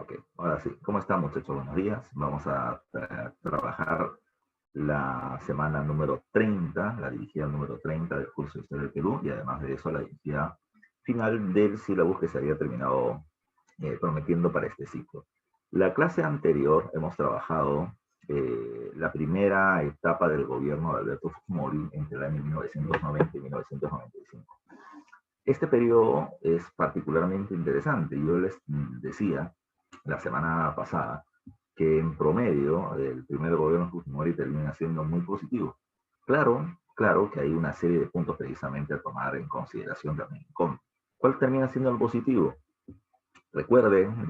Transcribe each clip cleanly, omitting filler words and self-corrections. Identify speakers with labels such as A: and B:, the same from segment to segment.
A: Ok, ahora sí. ¿Cómo están, muchachos? Buenos días. Vamos a trabajar la semana número 30, la dirigida número 30 del curso de Historia del Perú, y además de eso la dirigida final del sílabus que se había terminado prometiendo para este ciclo. La clase anterior hemos trabajado la primera etapa del gobierno de Alberto Fujimori entre el año 1990 y 1995. Este periodo es particularmente interesante. Yo les decía la semana pasada que en promedio el primer gobierno Fujimori termina siendo muy positivo. Claro que hay una serie de puntos precisamente a tomar en consideración también. ¿Cuál termina siendo el positivo? Recuerden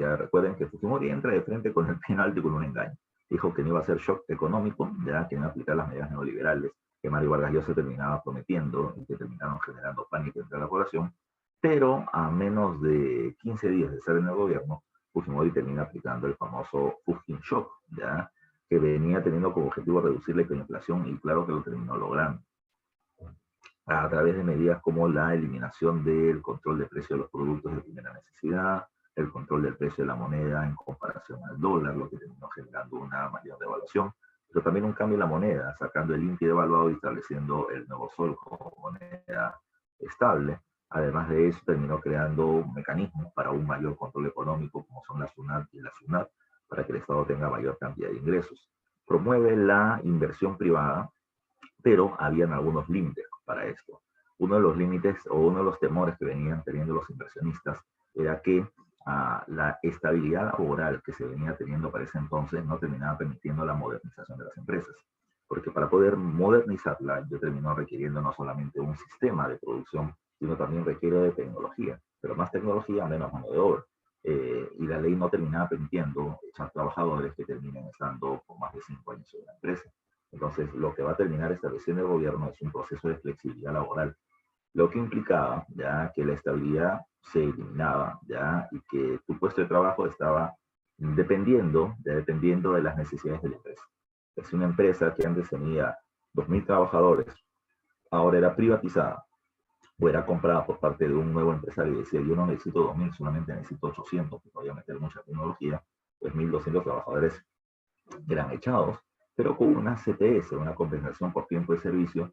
A: que Fujimori entra de frente con el penalti con un engaño. Dijo que no iba a ser shock económico, ya que no iba a aplicar las medidas neoliberales que Mario Vargas Llosa terminaba prometiendo y que terminaron generando pánico entre la población, pero a menos de 15 días de estar en el gobierno, Fujimori termina aplicando el famoso Fujin Shock, ¿ya? Que venía teniendo como objetivo reducir la inflación y claro que lo terminó logrando a través de medidas como la eliminación del control de precio de los productos de primera necesidad, el control del precio de la moneda en comparación al dólar, lo que terminó generando una mayor devaluación, pero también un cambio en la moneda, sacando el INPI devaluado y estableciendo el nuevo sol como moneda estable. Además de eso, terminó creando mecanismos para un mayor control económico, como son la SUNAT y la SUNAT, para que el Estado tenga mayor cantidad de ingresos. Promueve la inversión privada, pero habían algunos límites para esto. Uno de los límites o uno de los temores que venían teniendo los inversionistas era que la estabilidad laboral que se venía teniendo para ese entonces no terminaba permitiendo la modernización de las empresas. Porque para poder modernizarla, yo terminó requiriendo no solamente un sistema de producción, sino también requiere de tecnología. Pero más tecnología, menos mano de obra. Y la ley no terminaba permitiendo echar trabajadores que terminen estando por más de 5 años en la empresa. Entonces, lo que va a terminar estableciendo el gobierno es un proceso de flexibilidad laboral, lo que implicaba ya que la estabilidad se eliminaba ya y que tu puesto de trabajo estaba dependiendo de las necesidades de la empresa. Es una empresa que antes tenía 2.000 trabajadores, ahora era privatizada o era comprada por parte de un nuevo empresario y decía, yo no necesito 2.000, solamente necesito 800, porque voy a meter mucha tecnología, pues 1.200 trabajadores eran echados, pero con una CTS, una compensación por tiempo de servicio,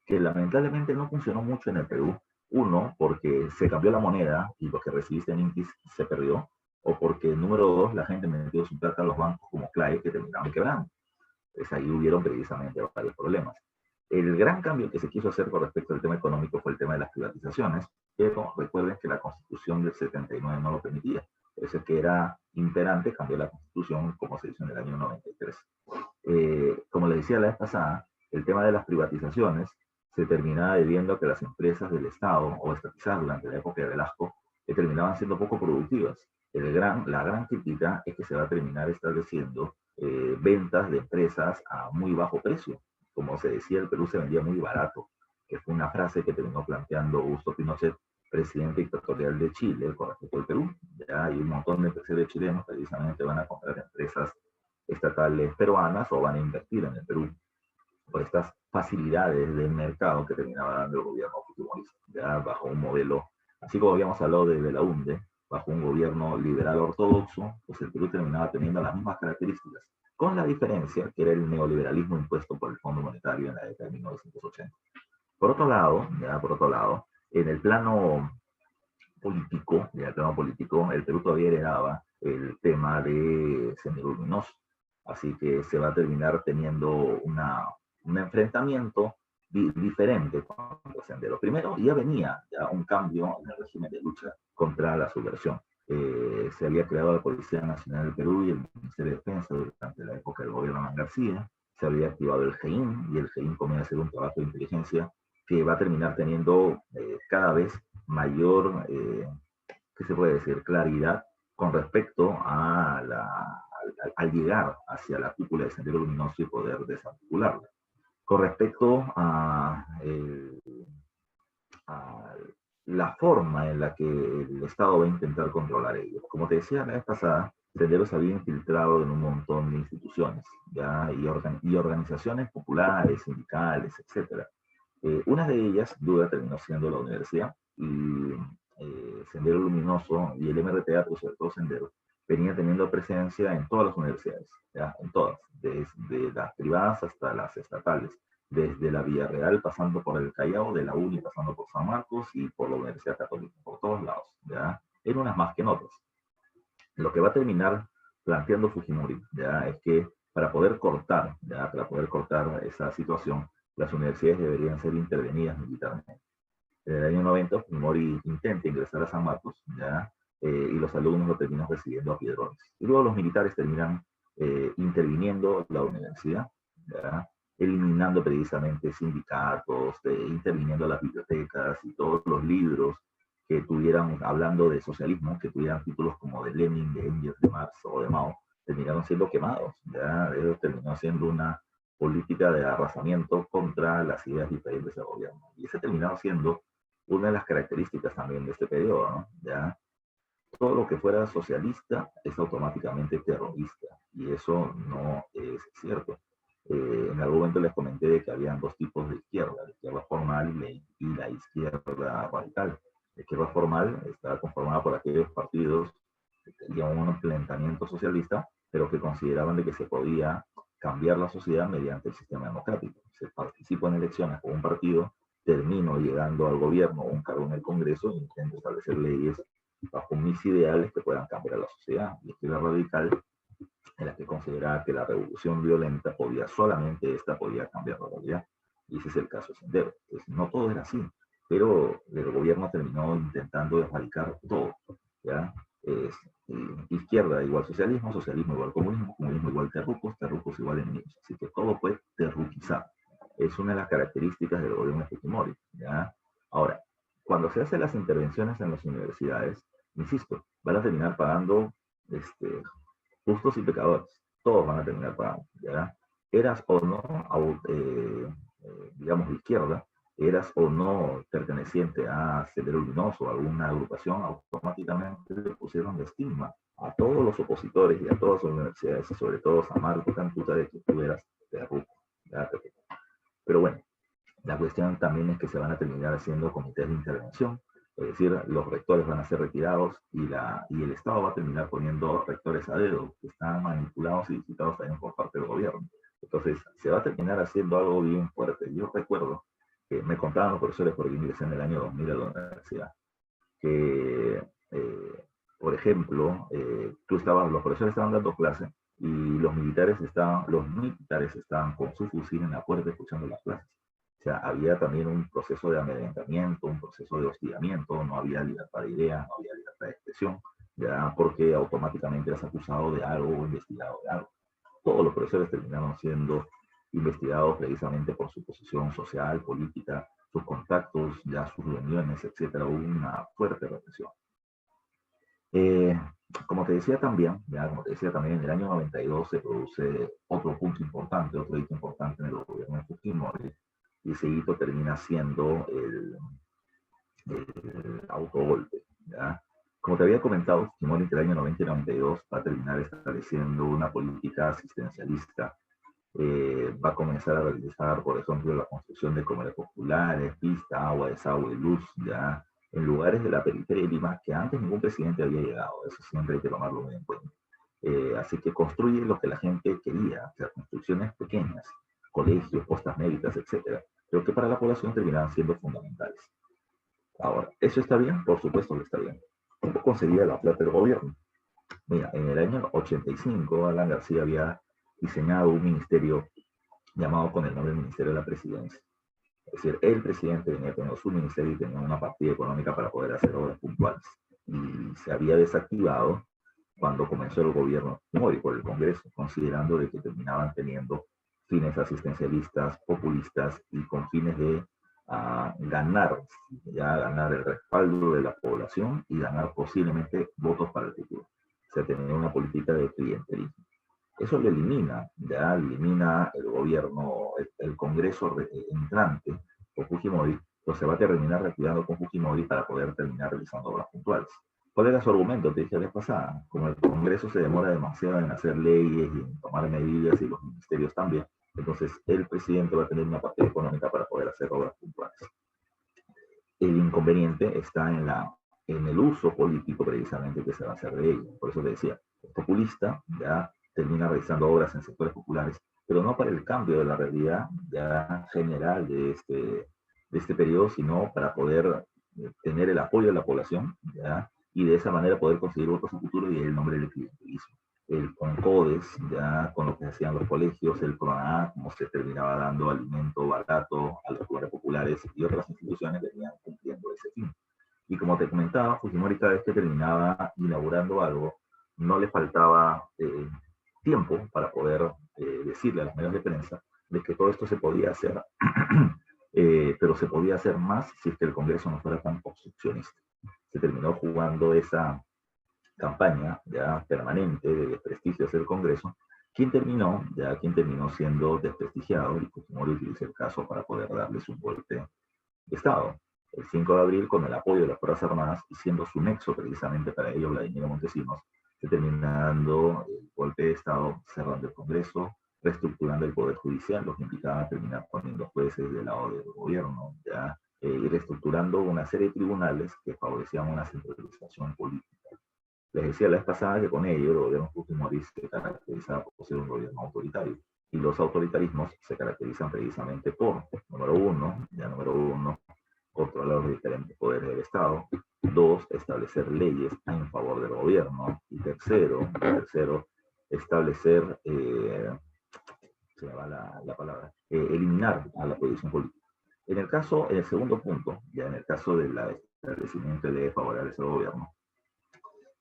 A: que lamentablemente no funcionó mucho en el Perú. Uno, porque se cambió la moneda y lo que recibiste en Intis se perdió, o porque, número dos, la gente metió su plata a los bancos como Clave que terminaron quebrando. Pues ahí hubieron precisamente varios problemas. El gran cambio que se quiso hacer con respecto al tema económico fue el tema de las privatizaciones, pero recuerden que la Constitución del 79 no lo permitía. Eso que era imperante, cambió la Constitución, como se hizo en el año 93. Como les decía la vez pasada, el tema de las privatizaciones se terminaba debiendo a que las empresas del Estado, o estatizadas durante la época de Velasco, terminaban siendo poco productivas. La gran crítica es que se va a terminar estableciendo ventas de empresas a muy bajo precio. Como se decía, el Perú se vendía muy barato, que fue una frase que terminó planteando Augusto Pinochet, presidente dictatorial de Chile, con respecto al Perú. Ya hay un montón de empresarios chilenos que precisamente van a comprar empresas estatales peruanas o van a invertir en el Perú por estas facilidades del mercado que terminaba dando el gobierno fujimorista, ya bajo un modelo, así como habíamos hablado de la UNDE, bajo un gobierno liberal ortodoxo, pues el Perú terminaba teniendo las mismas características, con la diferencia que era el neoliberalismo impuesto por el Fondo Monetario en la década de 1980. Por otro lado, en el plano político, el Perú todavía heredaba el tema de Sendero Luminoso. Así que se va a terminar teniendo un enfrentamiento diferente con los Sendero. Primero, ya venía un cambio en el régimen de lucha contra la subversión. Se había creado la Policía Nacional del Perú y el Ministerio de Defensa durante la época del gobierno de García. Se había activado el GEIN y el GEIN comienza a hacer un trabajo de inteligencia que va a terminar teniendo cada vez mayor, ¿qué se puede decir?, claridad con respecto al llegar hacia la cúpula del Sendero Luminoso y poder desarticularla. Con respecto a la forma en la que el Estado va a intentar controlar ello. Como te decía la vez pasada, Sendero se había infiltrado en un montón de instituciones y organizaciones populares, sindicales, etc. Una de ellas, duda, terminó siendo la universidad y Sendero Luminoso y el MRTA, pero sobre todo Sendero, venía teniendo presencia en todas las universidades, ¿ya? En todas, desde las privadas hasta las estatales, desde la Villarreal pasando por el Callao, de la UNI pasando por San Marcos y por la Universidad Católica, por todos lados, ¿ya? En unas más que en otras. Lo que va a terminar planteando Fujimori, ¿ya? Es que para poder cortar, ¿ya? Para poder cortar esa situación, las universidades deberían ser intervenidas militarmente. En el año 90, Fujimori intenta ingresar a San Marcos, ¿ya? Y los alumnos lo terminan recibiendo a piedrones. Y luego los militares terminan interviniendo la universidad, ¿ya? Eliminando precisamente sindicatos, interviniendo las bibliotecas y todos los libros que tuvieran, hablando de socialismo, que tuvieran títulos como de Lenin, de Engels, de Marx o de Mao, terminaron siendo quemados, ¿ya? Eso terminó siendo una política de arrasamiento contra las ideas diferentes del gobierno. Y ese terminó siendo una de las características también de este periodo, ¿no? ¿Ya? Todo lo que fuera socialista es automáticamente terrorista, y eso no es cierto. En algún momento les comenté de que habían dos tipos de izquierda, la izquierda formal y la izquierda radical. La izquierda formal está conformada por aquellos partidos que tenían un planteamiento socialista, pero que consideraban de que se podía cambiar la sociedad mediante el sistema democrático. Se participa en elecciones con un partido, termino llegando al gobierno o un cargo en el Congreso e intento establecer leyes bajo mis ideales que puedan cambiar la sociedad. Y izquierda radical en la que consideraba que la revolución violenta podía, solamente esta podía cambiar la realidad. Y ese es el caso de Sendero. Entonces, no todo era así, pero el gobierno terminó intentando erradicar todo, ¿ya? Es, izquierda igual socialismo, socialismo igual comunismo, comunismo igual terrucos, terrucos igual enemigos. Así que todo fue terruquizado. Es una de las características del gobierno de Fujimori, ¿ya? Ahora, cuando se hacen las intervenciones en las universidades, insisto, van a terminar pagando justos y pecadores. Todos van a terminar pagando, ¿ya? Eras o no, digamos, de izquierda, eras o no perteneciente a Sendero Luminoso o alguna agrupación, automáticamente le pusieron de estigma a todos los opositores y a todas las universidades, y sobre todo a San Marcos, Cantuta, de que tú eras terruco, ¿ya? Pero bueno, la cuestión también es que se van a terminar haciendo comités de intervención, es decir, los rectores van a ser retirados y el Estado va a terminar poniendo rectores a dedo, que están manipulados y visitados también por parte del gobierno. Entonces, se va a terminar haciendo algo bien fuerte. Yo recuerdo que me contaban los profesores, porque ingresé en el año 2000 a la universidad, que, por ejemplo, los profesores estaban dando clase y los militares estaban con su fusil en la puerta escuchando las clases. O sea, había también un proceso de amedrentamiento, un proceso de hostigamiento, no había libertad de idea, no había libertad de expresión, ya porque automáticamente eras acusado de algo o investigado de algo. Todos los profesores terminaron siendo investigados precisamente por su posición social, política, sus contactos, ya sus reuniones, etcétera. Hubo una fuerte represión. Eh, como te decía también, en el año 92 se produce otro punto importante, otro hito importante en el gobierno de Fujimori, y ese hito termina siendo el autogolpe, ¿ya? Como te había comentado, Fujimori entre el año 90 y 92 va a terminar estableciendo una política asistencialista. Va a comenzar a realizar, por ejemplo, la construcción de comedores populares, pista, agua, desagüe, luz, ya en lugares de la periferia de Lima que antes ningún presidente había llegado. Eso siempre hay que tomarlo muy en cuenta. Así que construye lo que la gente quería, o sea, construcciones pequeñas, colegios, postas médicas, etcétera, pero que para la población terminaban siendo fundamentales. Ahora, ¿eso está bien? Por supuesto que está bien. ¿Cómo conseguía la plata del gobierno? Mira, en el año 85, Alan García había diseñado un ministerio llamado con el nombre de Ministerio de la Presidencia. Es decir, el presidente venía con su ministerio y tenía una partida económica para poder hacer obras puntuales. Y se había desactivado cuando comenzó el gobierno Fujimori por el Congreso, considerando de que terminaban teniendo fines asistencialistas, populistas y con fines de ganar el respaldo de la población y ganar posiblemente votos para el futuro. O sea, tener una política de clientelismo. Eso lo elimina el gobierno, el Congreso entrante con Fujimori, pues se va a terminar retirando con Fujimori para poder terminar realizando obras puntuales. ¿Cuál era su argumento? Te dije la vez pasada, como el Congreso se demora demasiado en hacer leyes y en tomar medidas y los ministerios también, entonces el presidente va a tener una partida económica para poder hacer obras puntuales. El inconveniente está en el uso político precisamente que se va a hacer de ello. Por eso te decía, populista, ya termina realizando obras en sectores populares, pero no para el cambio de la realidad ya general de este periodo, sino para poder tener el apoyo de la población, ¿ya? Y de esa manera poder conseguir votos a futuro y el nombre del clientelismo. El CONCODES, ya con lo que hacían los colegios, el PRONAA, como se terminaba dando alimento barato a los lugares populares y otras instituciones venían cumpliendo ese fin. Y como te comentaba, Fujimori cada vez que terminaba inaugurando algo, no le faltaba tiempo para poder decirle a los medios de prensa de que todo esto se podía hacer, pero se podía hacer más si es que el Congreso no fuera tan obstruccionista. Se terminó jugando esa campaña ya permanente de desprestigio hacia el Congreso, quien terminó siendo desprestigiado, y Fujimori utilizó el caso para poder darles un golpe de Estado. El 5 de abril, con el apoyo de las Fuerzas Armadas y siendo su nexo precisamente para ello Vladimiro Montesinos, se termina dando el golpe de Estado, cerrando el Congreso, reestructurando el Poder Judicial, lo que implicaba terminar poniendo jueces del lado del gobierno, ya, y reestructurando una serie de tribunales que favorecían una centralización política. Les decía la vez pasada que con ello el gobierno Fujimori se caracterizaba por ser un gobierno autoritario. Y los autoritarismos se caracterizan precisamente por, número uno, controlar los diferentes poderes del Estado. Dos, establecer leyes en favor del gobierno. Y tercero, establecer, se me va la palabra, eliminar a la oposición política. En el segundo punto, ya en el caso del establecimiento de leyes favorables al gobierno,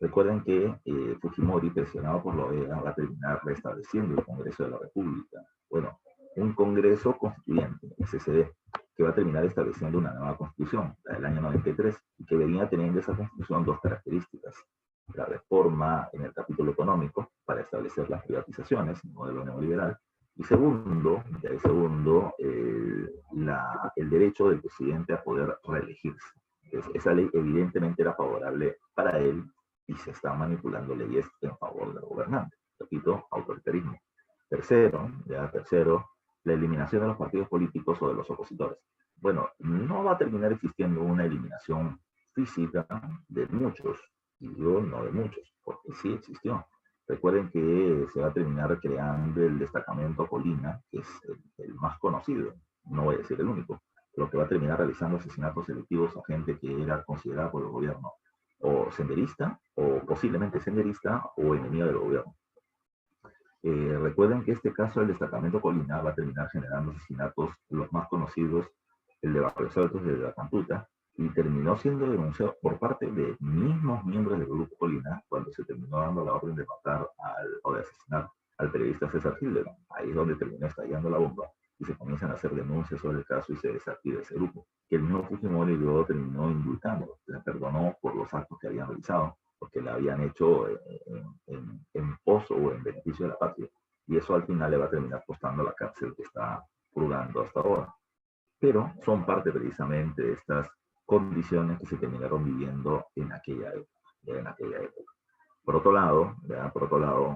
A: recuerden que Fujimori, presionado por la OEA, va a terminar restableciendo el Congreso de la República. Bueno, un Congreso Constituyente, SCD, que va a terminar estableciendo una nueva constitución, la del año 93, y que venía teniendo esa constitución dos características. La reforma en el capítulo económico para establecer las privatizaciones, el modelo neoliberal, y segundo, el derecho del presidente a poder reelegirse. Entonces, esa ley evidentemente era favorable para él y se están manipulando leyes en favor del gobernante. Repito, autoritarismo. Tercero, la eliminación de los partidos políticos o de los opositores. Bueno, no va a terminar existiendo una eliminación física de muchos, y yo no de muchos, porque sí existió. Recuerden que se va a terminar creando el destacamento Colina, que es el más conocido, no voy a decir el único, pero que va a terminar realizando asesinatos selectivos a gente que era considerada por el gobierno o senderista, o posiblemente senderista, o enemigo del gobierno. Recuerden que este caso del destacamento Colina va a terminar generando asesinatos, los más conocidos, el de Barrios Altos de la Cantuta, y terminó siendo denunciado por parte de mismos miembros del grupo Colina cuando se terminó dando la orden de matar o de asesinar al periodista César Hildebrand. Ahí es donde terminó estallando la bomba y se comienzan a hacer denuncias sobre el caso y se desactiva ese grupo, que el mismo Fujimori luego terminó indultando, le perdonó por los actos que habían realizado, porque la habían hecho en pos o en beneficio de la patria, y eso al final le va a terminar costando la cárcel que está purgando hasta ahora. Pero son parte precisamente de estas condiciones que se terminaron viviendo en aquella época. Por otro lado,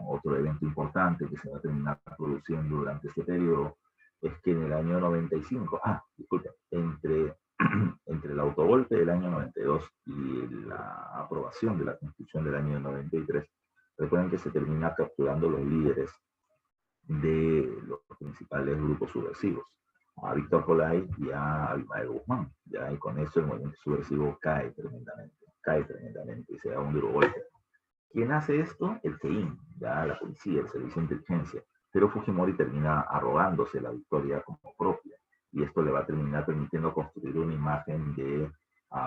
A: otro evento importante que se va a terminar produciendo durante este periodo es que en el año 95, entre el autogolpe del año 92 y la aprobación de la Constitución del año 93, recuerden que se termina capturando los líderes de los principales grupos subversivos, a Víctor Polay y a Abimael Guzmán, ¿ya? Y con eso el movimiento subversivo cae tremendamente y se da un duro golpe. ¿Quién hace esto? El CEIN, ya la policía, el servicio de inteligencia. Pero Fujimori termina arrogándose la victoria como propia, y esto le va a terminar permitiendo construir una imagen de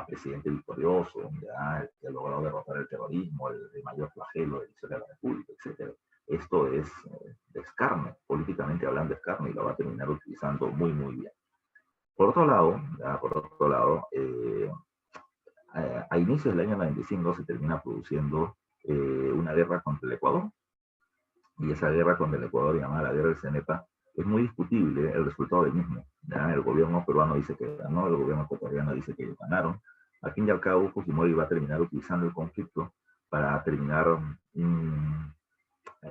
A: presidente victorioso, ya, que ha logrado derrotar el terrorismo, el mayor flagelo de la historia de la República, etc. Esto es escarnio, políticamente hablando escarnio, y lo va a terminar utilizando muy, muy bien. Por otro lado, a inicios del año 95 se termina produciendo una guerra contra el Ecuador, y esa guerra contra el Ecuador, llamada la guerra del Cenepa, es muy discutible el resultado del mismo. ¿Ya? El gobierno peruano dice que ganó, el gobierno ecuatoriano dice que ganaron. Al fin y al cabo, Fujimori va a terminar utilizando el conflicto para terminar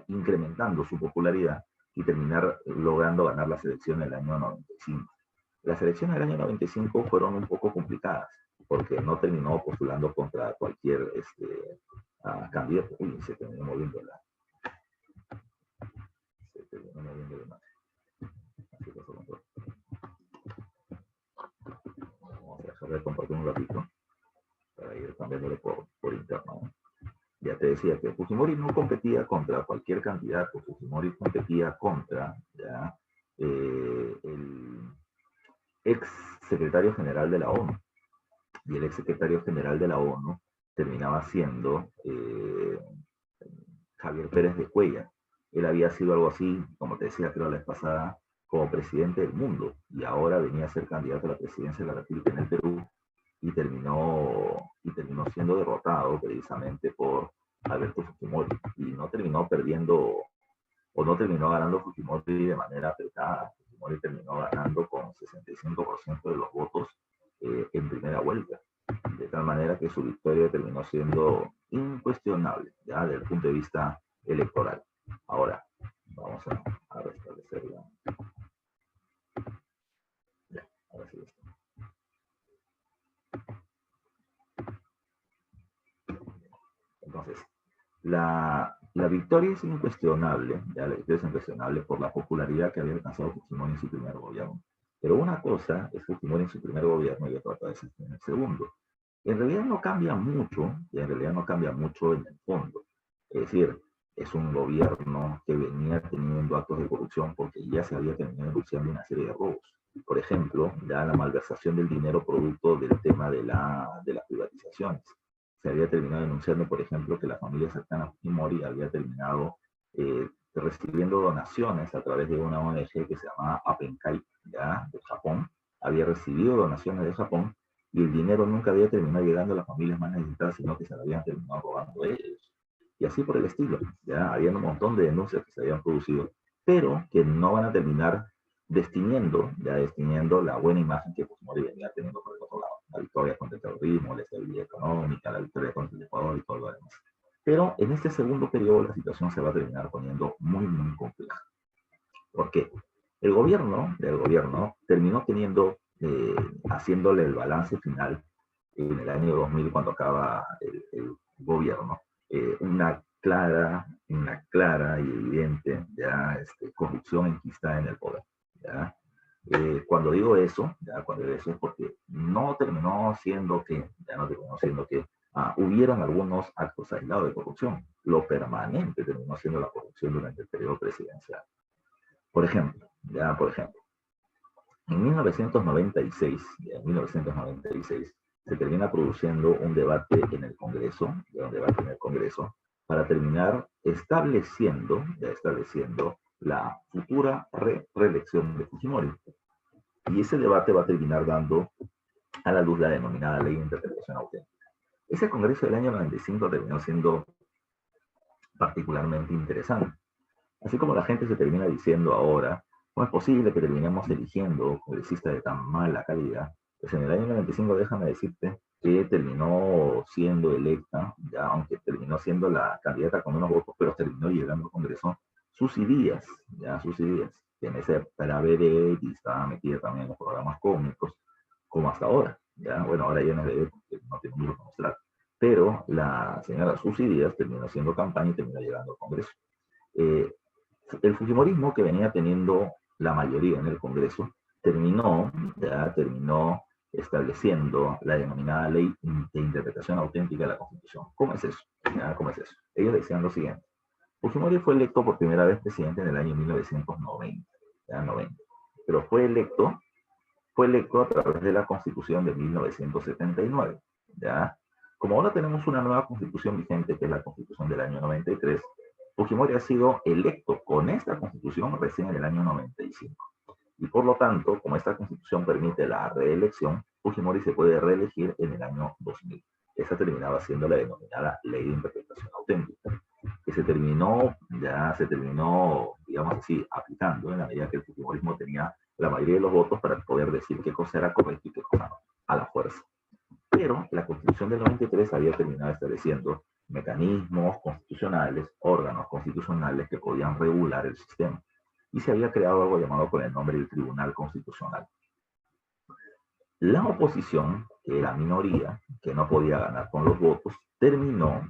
A: incrementando su popularidad y terminar logrando ganar las elecciones del año 95. Las elecciones del año 95 fueron un poco complicadas, porque no terminó postulando contra cualquier candidato. Uy, se terminó moviendo terminó moviendo de imagen. Así que vamos a dejar de compartir un ratito para ir cambiándole por interno, ¿no? Ya te decía que Fujimori no competía contra cualquier candidato. Fujimori competía contra ya, el ex secretario general de la ONU. Y el ex secretario general de la ONU terminaba siendo Javier Pérez de Cuellar. Él había sido algo así, como te decía, creo la vez pasada, como presidente del mundo, y ahora venía a ser candidato a la presidencia de la República en el Perú, y terminó siendo derrotado precisamente por Alberto Fujimori, y no terminó perdiendo, o no terminó ganando Fujimori de manera apretada. Fujimori terminó ganando con 65% de los votos en primera vuelta, de tal manera que su victoria terminó siendo incuestionable, ya desde el punto de vista electoral. Ahora, vamos a restablecerla. Ya, ahora sí está. Entonces, la victoria es incuestionable, ya la victoria es incuestionable por la popularidad que había alcanzado Fujimori en su primer gobierno. Pero una cosa es Fujimori en su primer gobierno y otra cosa es en el segundo. En realidad no cambia mucho, y en realidad no cambia mucho en el fondo. Es decir, es un gobierno que venía teniendo actos de corrupción porque ya se había terminado denunciando una serie de robos. Por ejemplo, ya la malversación del dinero producto del tema de las privatizaciones. Se había terminado denunciando, por ejemplo, que la familia cercana a Fujimori había terminado recibiendo donaciones a través de una ONG que se llamaba Appenkai, ya, de Japón. Había recibido donaciones de Japón y el dinero nunca había terminado llegando a las familias más necesitadas, sino que se lo habían terminado robando ellos. Y así por el estilo. Ya había un montón de denuncias que se habían producido, pero que no van a terminar destiniendo la buena imagen que Fujimori venía teniendo por el otro lado. La victoria contra el terrorismo, la estabilidad económica, la victoria contra el Ecuador y todo lo demás. Pero en este segundo periodo la situación se va a terminar poniendo muy, muy compleja. ¿Por qué? El gobierno terminó teniendo, haciéndole el balance final en el año 2000, cuando acaba el gobierno, una clara y evidente ya, corrupción enquistada en el poder. ¿Ya? Cuando digo eso es porque no terminó siendo que hubieron algunos actos aislados de corrupción. Lo permanente terminó siendo la corrupción durante el periodo presidencial. Por ejemplo, en 1996 se termina produciendo un debate en el Congreso, para terminar estableciendo la futura reelección de Fujimori. Y ese debate va a terminar dando a la luz la denominada Ley de Interpretación Auténtica. Ese Congreso del año 95 terminó siendo particularmente interesante. Así como la gente se termina diciendo ahora, ¿cómo es posible que terminemos eligiendo congresistas de tan mala calidad? Pues en el año 95, déjame decirte que terminó siendo electa, ya, aunque terminó siendo la candidata con unos votos, pero terminó llegando al Congreso Susy Díaz, que en ese era vedette y estaba metida también en los programas cómicos, como hasta ahora. Ya, bueno, ahora ya no es vedette porque no tiene mucho que mostrar. Pero la señora Susy Díaz terminó haciendo campaña y terminó llegando al Congreso. El fujimorismo, que venía teniendo la mayoría en el Congreso, terminó estableciendo la denominada Ley de Interpretación Auténtica de la Constitución. ¿Cómo es eso? Ellos decían lo siguiente. Fujimori fue electo por primera vez presidente en el año 1990, pero fue electo a través de la Constitución de 1979. ¿Ya? Como ahora tenemos una nueva Constitución vigente, que es la Constitución del año 93, Fujimori ha sido electo con esta Constitución recién en el año 95. Y por lo tanto, como esta Constitución permite la reelección, Fujimori se puede reelegir en el año 2000. Esa terminaba siendo la denominada Ley de Interpretación Auténtica, que se terminó, digamos así, aplicando en la medida que el fujimorismo tenía la mayoría de los votos para poder decir qué cosa era correcto y qué cosa no, a la fuerza. Pero la Constitución del 93 había terminado estableciendo mecanismos constitucionales, órganos constitucionales que podían regular el sistema. Y se había creado algo llamado con el nombre del Tribunal Constitucional. La oposición, que era minoría, que no podía ganar con los votos, terminó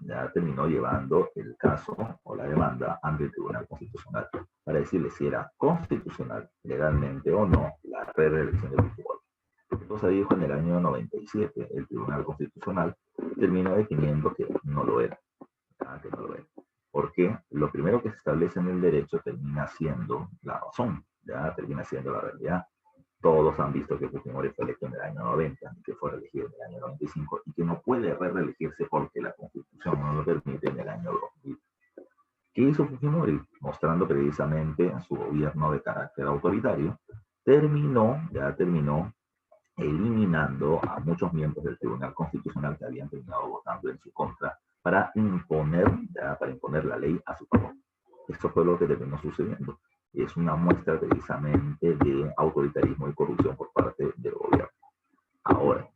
A: llevando el caso o la demanda ante el Tribunal Constitucional para decirle si era constitucional, legalmente o no, la reelección de Fujimori. Entonces dijo en el año 97, el Tribunal Constitucional terminó definiendo que no lo era, que no lo era. Porque lo primero que se establece en el derecho termina siendo la razón, ya termina siendo la realidad. Todos han visto que Fujimori fue electo en el año 90, que fue reelegido en el año 95 y que no puede reelegirse porque la Constitución no lo permite en el año 2000. ¿Qué hizo Fujimori? Mostrando precisamente su gobierno de carácter autoritario, terminó eliminando a muchos miembros del Tribunal Constitucional que habían terminado votando en su contra para imponer la ley a su favor. Esto fue lo que terminó sucediendo. Es una muestra precisamente de autoritarismo y corrupción por parte del gobierno. Ahora,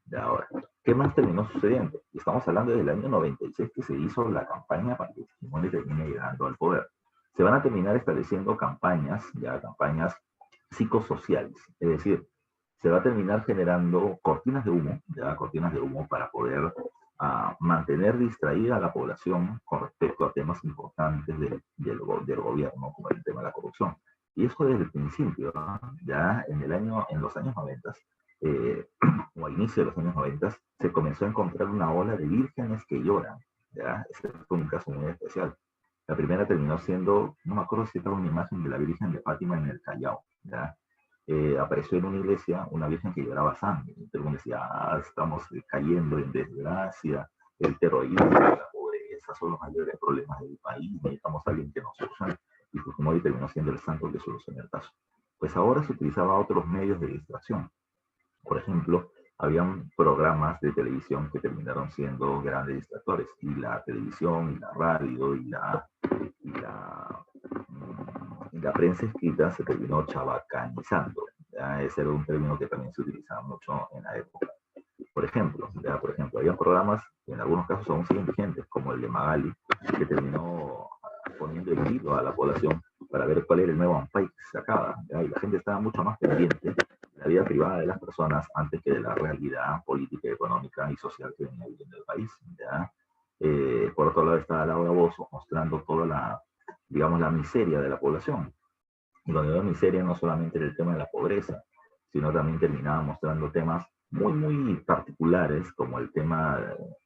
A: ¿qué más terminó sucediendo? Estamos hablando del año 96 que se hizo la campaña para que Fujimori termine llegando al poder. Se van a terminar estableciendo campañas psicosociales, es decir, se va a terminar generando cortinas de humo para poder mantener distraída a la población con respecto a temas importantes del gobierno, como el tema de la corrupción. Y eso desde el principio, ¿no? Ya en los años 90, o a inicio de los años 90, se comenzó a encontrar una ola de vírgenes que lloran. ¿Ya? Ese fue un caso muy especial. La primera terminó siendo, no me acuerdo si era una imagen de la Virgen de Fátima en el Callao. ¿Ya? Apareció en una iglesia una virgen que lloraba sangre. Y todo el mundo decía, estamos cayendo en desgracia, el terrorismo, la pobreza son los mayores problemas del país, necesitamos a alguien que nos solucione. Y Fujimori terminó siendo el santo que soluciona el caso. Pues ahora se utilizaba otros medios de distracción. Por ejemplo, habían programas de televisión que terminaron siendo grandes distractores, y la televisión, y la radio, y la prensa escrita se terminó chabacanizando. ¿Ya? Ese era un término que también se utilizaba mucho en la época. Por ejemplo, había programas que en algunos casos aún siguen vigentes, como el de Magali, que terminó poniendo en vilo a la población para ver cuál era el nuevo Ampay que se sacaba. ¿Ya? Y la gente estaba mucho más pendiente de la vida privada de las personas antes que de la realidad política, económica y social que venía viviendo el país. ¿Ya? Por otro lado estaba Laura Bozzo mostrando toda la miseria de la población. Y cuando digo miseria no solamente era el tema de la pobreza, sino también terminaba mostrando temas muy, muy particulares, como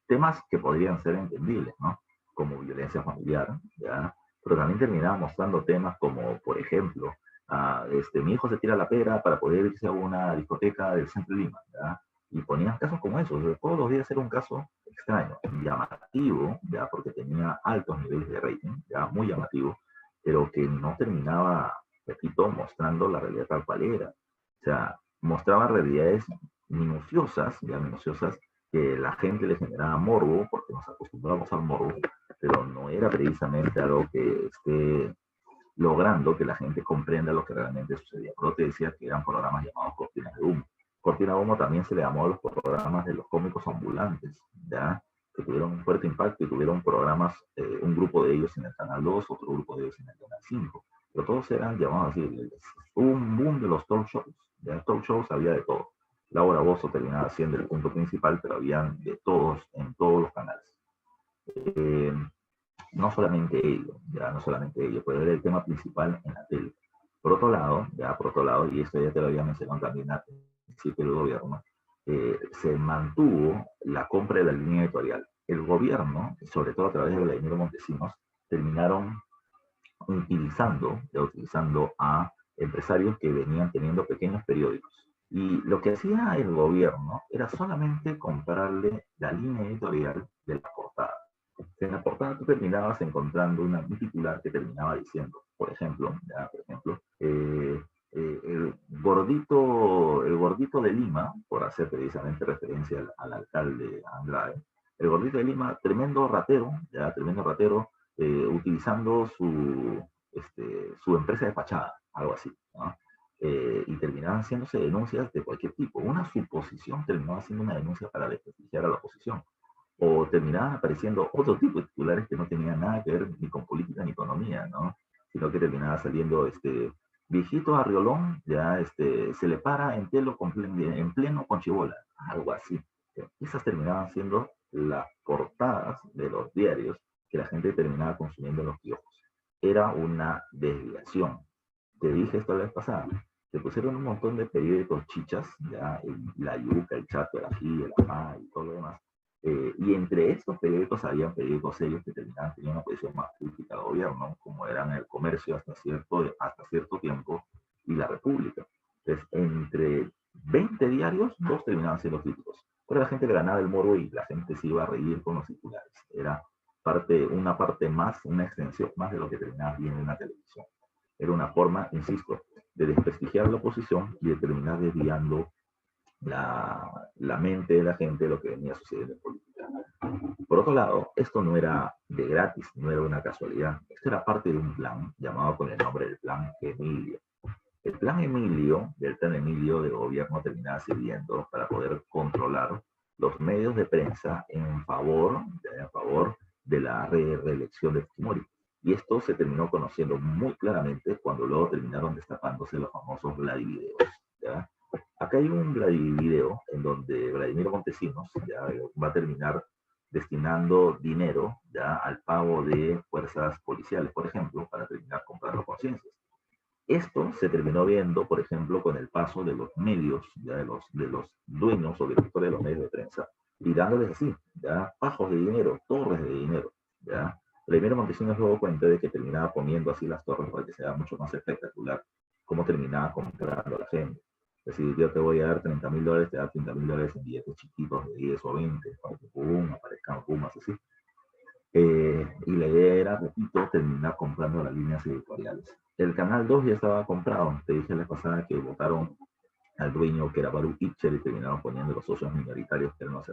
A: temas que podrían ser entendibles, ¿no? Como violencia familiar, ¿ya? Pero también terminaba mostrando temas como, por ejemplo, mi hijo se tira la pera para poder irse a una discoteca del centro de Lima, ¿ya? Y ponían casos como esos. Todos los días era un caso extraño, llamativo, ¿ya? Porque tenía altos niveles de rating, ya muy llamativo, pero que no terminaba, repito, mostrando la realidad tal cual era. O sea, mostraba realidades minuciosas, que la gente le generaba morbo, porque nos acostumbramos al morbo, pero no era precisamente algo que esté logrando que la gente comprenda lo que realmente sucedía. Pero te decía que eran programas llamados cortinas de humo. Cortina de humo también se le llamó a los programas de los cómicos ambulantes, ¿ya? Que tuvieron un fuerte impacto y tuvieron programas, un grupo de ellos en el Canal 2, otro grupo de ellos en el Canal 5. Pero todos eran llamados así. Hubo un boom de los talk shows. De los talk shows había de todo. Laura Bozzo terminaba siendo el punto principal, pero habían de todos en todos los canales. Eh, no solamente ello, pero era el tema principal en la tele. Por otro lado, y esto ya te lo había mencionado también al principio del gobierno, se mantuvo la compra de la línea editorial. El gobierno, sobre todo a través de Vladimiro Montesinos, terminaron utilizando a empresarios que venían teniendo pequeños periódicos. Y lo que hacía el gobierno era solamente comprarle la línea editorial de la portada. En la portada tú terminabas encontrando un titular que terminaba diciendo, por ejemplo, el gordito de Lima, por hacer precisamente referencia al alcalde Andrade, el gordito de Lima, tremendo ratero, utilizando su empresa de fachada, algo así, ¿no? Y terminaban haciéndose denuncias de cualquier tipo. Una suposición terminaba siendo una denuncia para desprestigiar a la oposición, o terminaban apareciendo otro tipo de titulares que no tenían nada que ver ni con política ni economía, ¿no? Sino que terminaba saliendo Viejito Arriolón, ya se le para en pleno Conchibola, algo así. Esas terminaban siendo las portadas de los diarios que la gente terminaba consumiendo en los kioscos. Era una desviación. Te dije esto la vez pasada. Se pusieron un montón de periódicos chichas, ya, la Yuca, el Chato, el Ají, el Amá y todo lo demás. Y entre estos periódicos había periódicos serios que terminaban teniendo una posición más crítica al gobierno, como eran El Comercio hasta cierto tiempo y La República. Entonces, entre 20 diarios, dos terminaban siendo críticos. Pero la gente ganaba el morbo y la gente se iba a reír con los titulares. Era una parte más, una extensión más de lo que terminaba viendo en la televisión. Era una forma, insisto, de desprestigiar la oposición y de terminar desviando la mente de la gente de lo que venía sucediendo en política. Por otro lado, esto no era de gratis, no era una casualidad. Esto era parte de un plan llamado con el nombre del Plan Emilio. El Plan Emilio, del Plan Emilio del gobierno terminaba sirviendo para poder controlar los medios de prensa en favor de la reelección de Fujimori. Y esto se terminó conociendo muy claramente cuando luego terminaron destapándose los famosos Vladivideos. ¿Ya? Acá hay un Vladivideo en donde Vladimir Montesinos ya va a terminar destinando dinero ya al pago de fuerzas policiales, por ejemplo, para terminar comprando conciencias. Esto se terminó viendo, por ejemplo, con el paso de los medios, ya de los dueños o directores de los medios de prensa, y dándoles así, ya, fajos de dinero, torres de dinero, ya. Primero Montesinos se dio cuenta de que terminaba poniendo así las torres para que sea mucho más espectacular cómo terminaba comprando a la gente. Es decir, yo te voy a dar $30,000, te da $30,000 en billetes chiquitos de 10 o 20, para que pum, aparezcan pumas así. Y la idea era, repito, terminar comprando las líneas editoriales. El Canal 2 ya estaba comprado. Te dije la pasada que votaron al dueño, que era Baruch Itcher, y terminaron poniendo los socios minoritarios, que eran los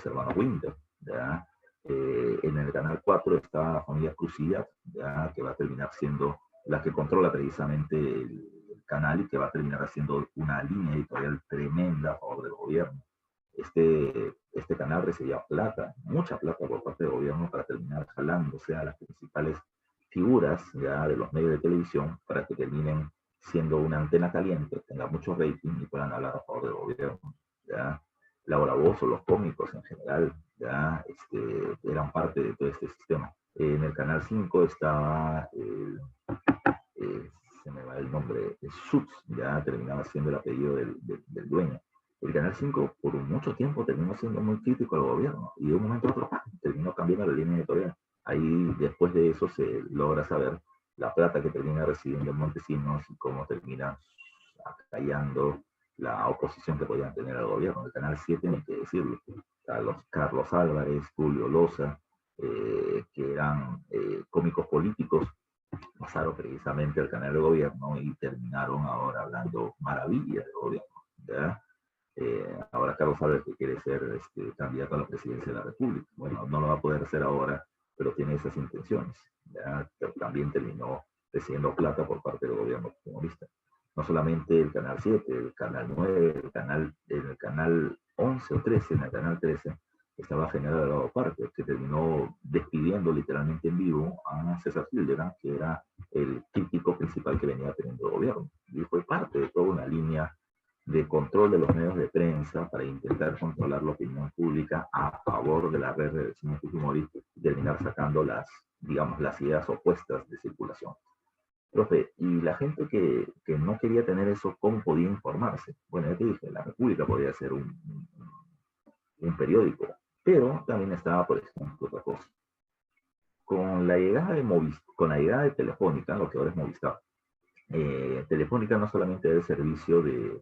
A: hermanos Winter. ¿Ya? En el Canal 4 está la familia Crucillat, ¿ya? Que va a terminar siendo la que controla precisamente el canal y que va a terminar haciendo una línea editorial tremenda a favor del gobierno. Este canal recibía plata, mucha plata por parte del gobierno para terminar jalándose a las principales figuras ya de los medios de televisión para que terminen siendo una antena caliente, tenga mucho rating y puedan hablar a favor del gobierno. ¿Ya? Laura Bozo, los cómicos en general, ya eran parte de todo este sistema. En el Canal 5 estaba, se me va el nombre, Schutz, ya terminaba siendo el apellido del dueño. El Canal 5 por mucho tiempo terminó siendo muy crítico al gobierno y de un momento a otro terminó cambiando la línea editorial. Ahí después de eso se logra saber la plata que termina recibiendo Montesinos y cómo termina acallando la oposición que podían tener al gobierno. El Canal 7, ni que decirlo. Carlos Álvarez, Julio Loza, que eran cómicos políticos, pasaron precisamente al canal de gobierno y terminaron ahora hablando maravillas del gobierno. ¿Ya? Ahora Carlos Álvarez que quiere ser candidato a la presidencia de la República. Bueno, no lo va a poder hacer ahora, pero tiene esas intenciones. ¿Ya? También terminó recibiendo plata por parte del gobierno comunista. No solamente el Canal 7, el Canal 9, en el Canal 11 o 13, en el Canal 13, estaba General Alvaro Parker, que terminó despidiendo literalmente en vivo a César Hildebrand, que era el crítico principal que venía teniendo el gobierno. Y fue parte de toda una línea de control de los medios de prensa para intentar controlar la opinión pública a favor de la reelección de Fujimori y terminar sacando las ideas opuestas de circulación. Profe, y la gente que no quería tener eso, ¿cómo podía informarse? Bueno, ya te dije, la República podía ser un periódico, pero también estaba, por ejemplo, otra cosa. Con la llegada de Telefónica, lo que ahora es Movistar, Telefónica no solamente da el servicio de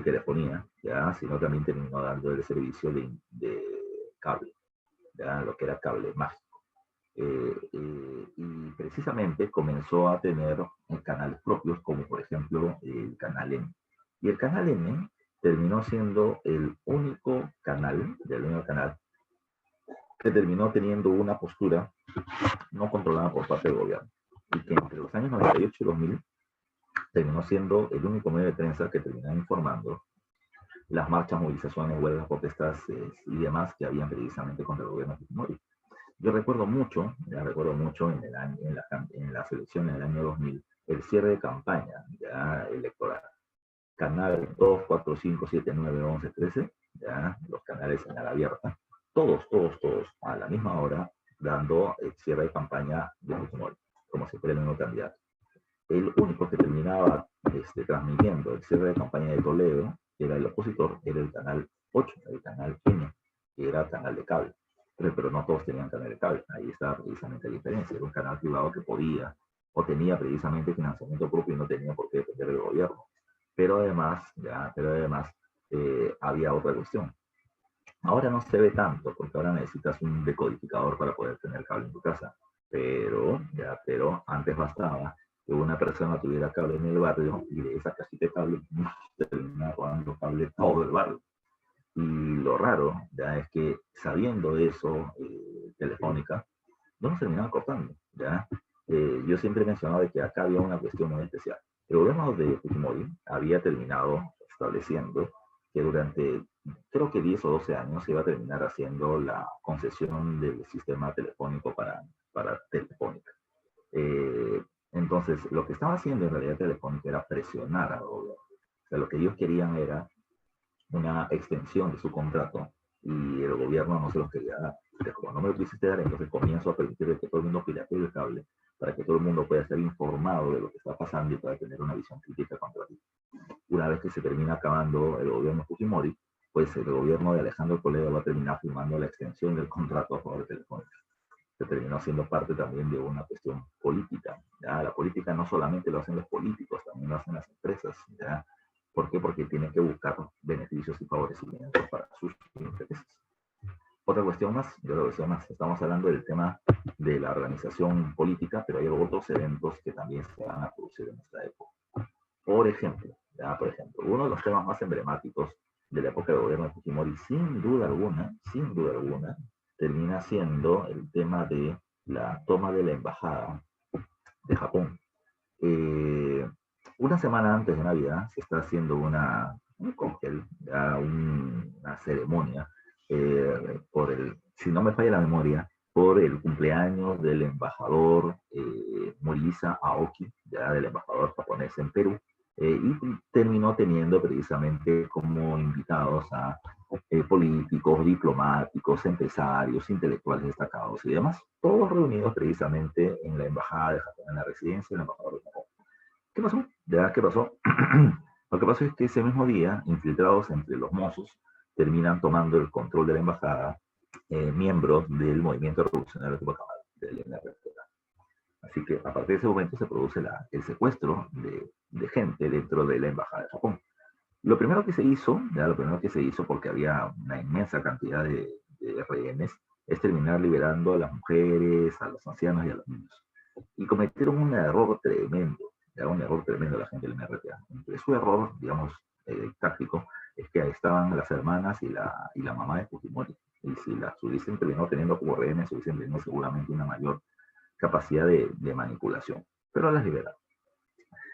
A: telefonía, ¿ya? Sino también terminó dando el servicio de cable, ¿ya? Lo que era cable mágico. Y precisamente comenzó a tener canales propios, como por ejemplo el Canal M. Y el Canal M terminó siendo el único canal que terminó teniendo una postura no controlada por parte del gobierno. Y que entre los años 98 y 2000 terminó siendo el único medio de prensa que terminaba informando las marchas, movilizaciones, huelgas, protestas y demás que habían precisamente contra el gobierno de Fujimori. Yo recuerdo mucho en las elecciones del año 2000, el cierre de campaña ya electoral. Canal 2, 4, 5, 7, 9, 11, 13, ya los canales en la abierta, todos, a la misma hora, dando el cierre de campaña de Fujimori, como si fuera el mismo candidato. El único que terminaba transmitiendo el cierre de campaña de Toledo, que era el opositor, era el canal 8, el canal N, que era canal de cable. Pero no todos tenían canal de cable, ahí está precisamente la diferencia. Era un canal privado que podía o tenía precisamente financiamiento propio y no tenía por qué depender del gobierno. Pero además, había otra cuestión. Ahora no se ve tanto, porque ahora necesitas un decodificador para poder tener cable en tu casa. Pero antes bastaba que una persona tuviera cable en el barrio y de esa casita de cable terminaba robando cable todo el barrio. Y lo raro ya es que sabiendo eso, Telefónica, no nos terminaban cortando. ¿Ya? Yo siempre he mencionado de que acá había una cuestión muy especial. El gobierno de Fujimori había terminado estableciendo que durante, creo que 10 o 12 años, se iba a terminar haciendo la concesión del sistema telefónico para Telefónica. Entonces, lo que estaba haciendo en realidad Telefónica era presionar al gobierno. O sea, lo que ellos querían era una extensión de su contrato y el gobierno no se los quería dar. Como no me lo quisiste dar, entonces comienzo a permitir que todo el mundo piratee el cable para que todo el mundo pueda estar informado de lo que está pasando y pueda tener una visión crítica contra ti. Una vez que se termina acabando el gobierno Fujimori, pues el gobierno de Alejandro Toledo va a terminar firmando la extensión del contrato a favor de Telefónica. Se terminó siendo parte también de una cuestión política. ¿Ya? La política no solamente lo hacen los políticos, también lo hacen las empresas. ¿Ya? ¿Por qué? Porque tienen que buscar beneficios y favorecimientos para sus intereses. Otra cuestión más, estamos hablando del tema de la organización política, pero hay otros eventos que también se van a producir en esta época. Por ejemplo, uno de los temas más emblemáticos de la época del gobierno de Fujimori, sin duda alguna, termina siendo el tema de la toma de la embajada de Japón. Una semana antes de Navidad se está haciendo un cóctel, una ceremonia, si no me falla la memoria, por el cumpleaños del embajador Morisa Aoki, ya del embajador japonés en Perú, y terminó teniendo precisamente como invitados a políticos, diplomáticos, empresarios, intelectuales destacados y demás, todos reunidos precisamente en la embajada de Japón, en la residencia del embajador de Japón. ¿Qué pasó? ¿Qué pasó? Lo que pasó es que ese mismo día, infiltrados entre los mozos, terminan tomando el control de la embajada miembros del movimiento revolucionario Tupac del NRTA. Así que a partir de ese momento se produce el secuestro de gente dentro de la embajada de Japón. Lo primero que se hizo, porque había una inmensa cantidad de rehenes, es terminar liberando a las mujeres, a los ancianos y a los niños. Y cometieron un error tremendo la gente del MRTA. Entre su error, digamos, táctico, es que ahí estaban las hermanas y la mamá de Fujimori. Y si las hubiesen terminado teniendo como rehenes, hubiesen tenido seguramente una mayor capacidad de manipulación. Pero las liberaron.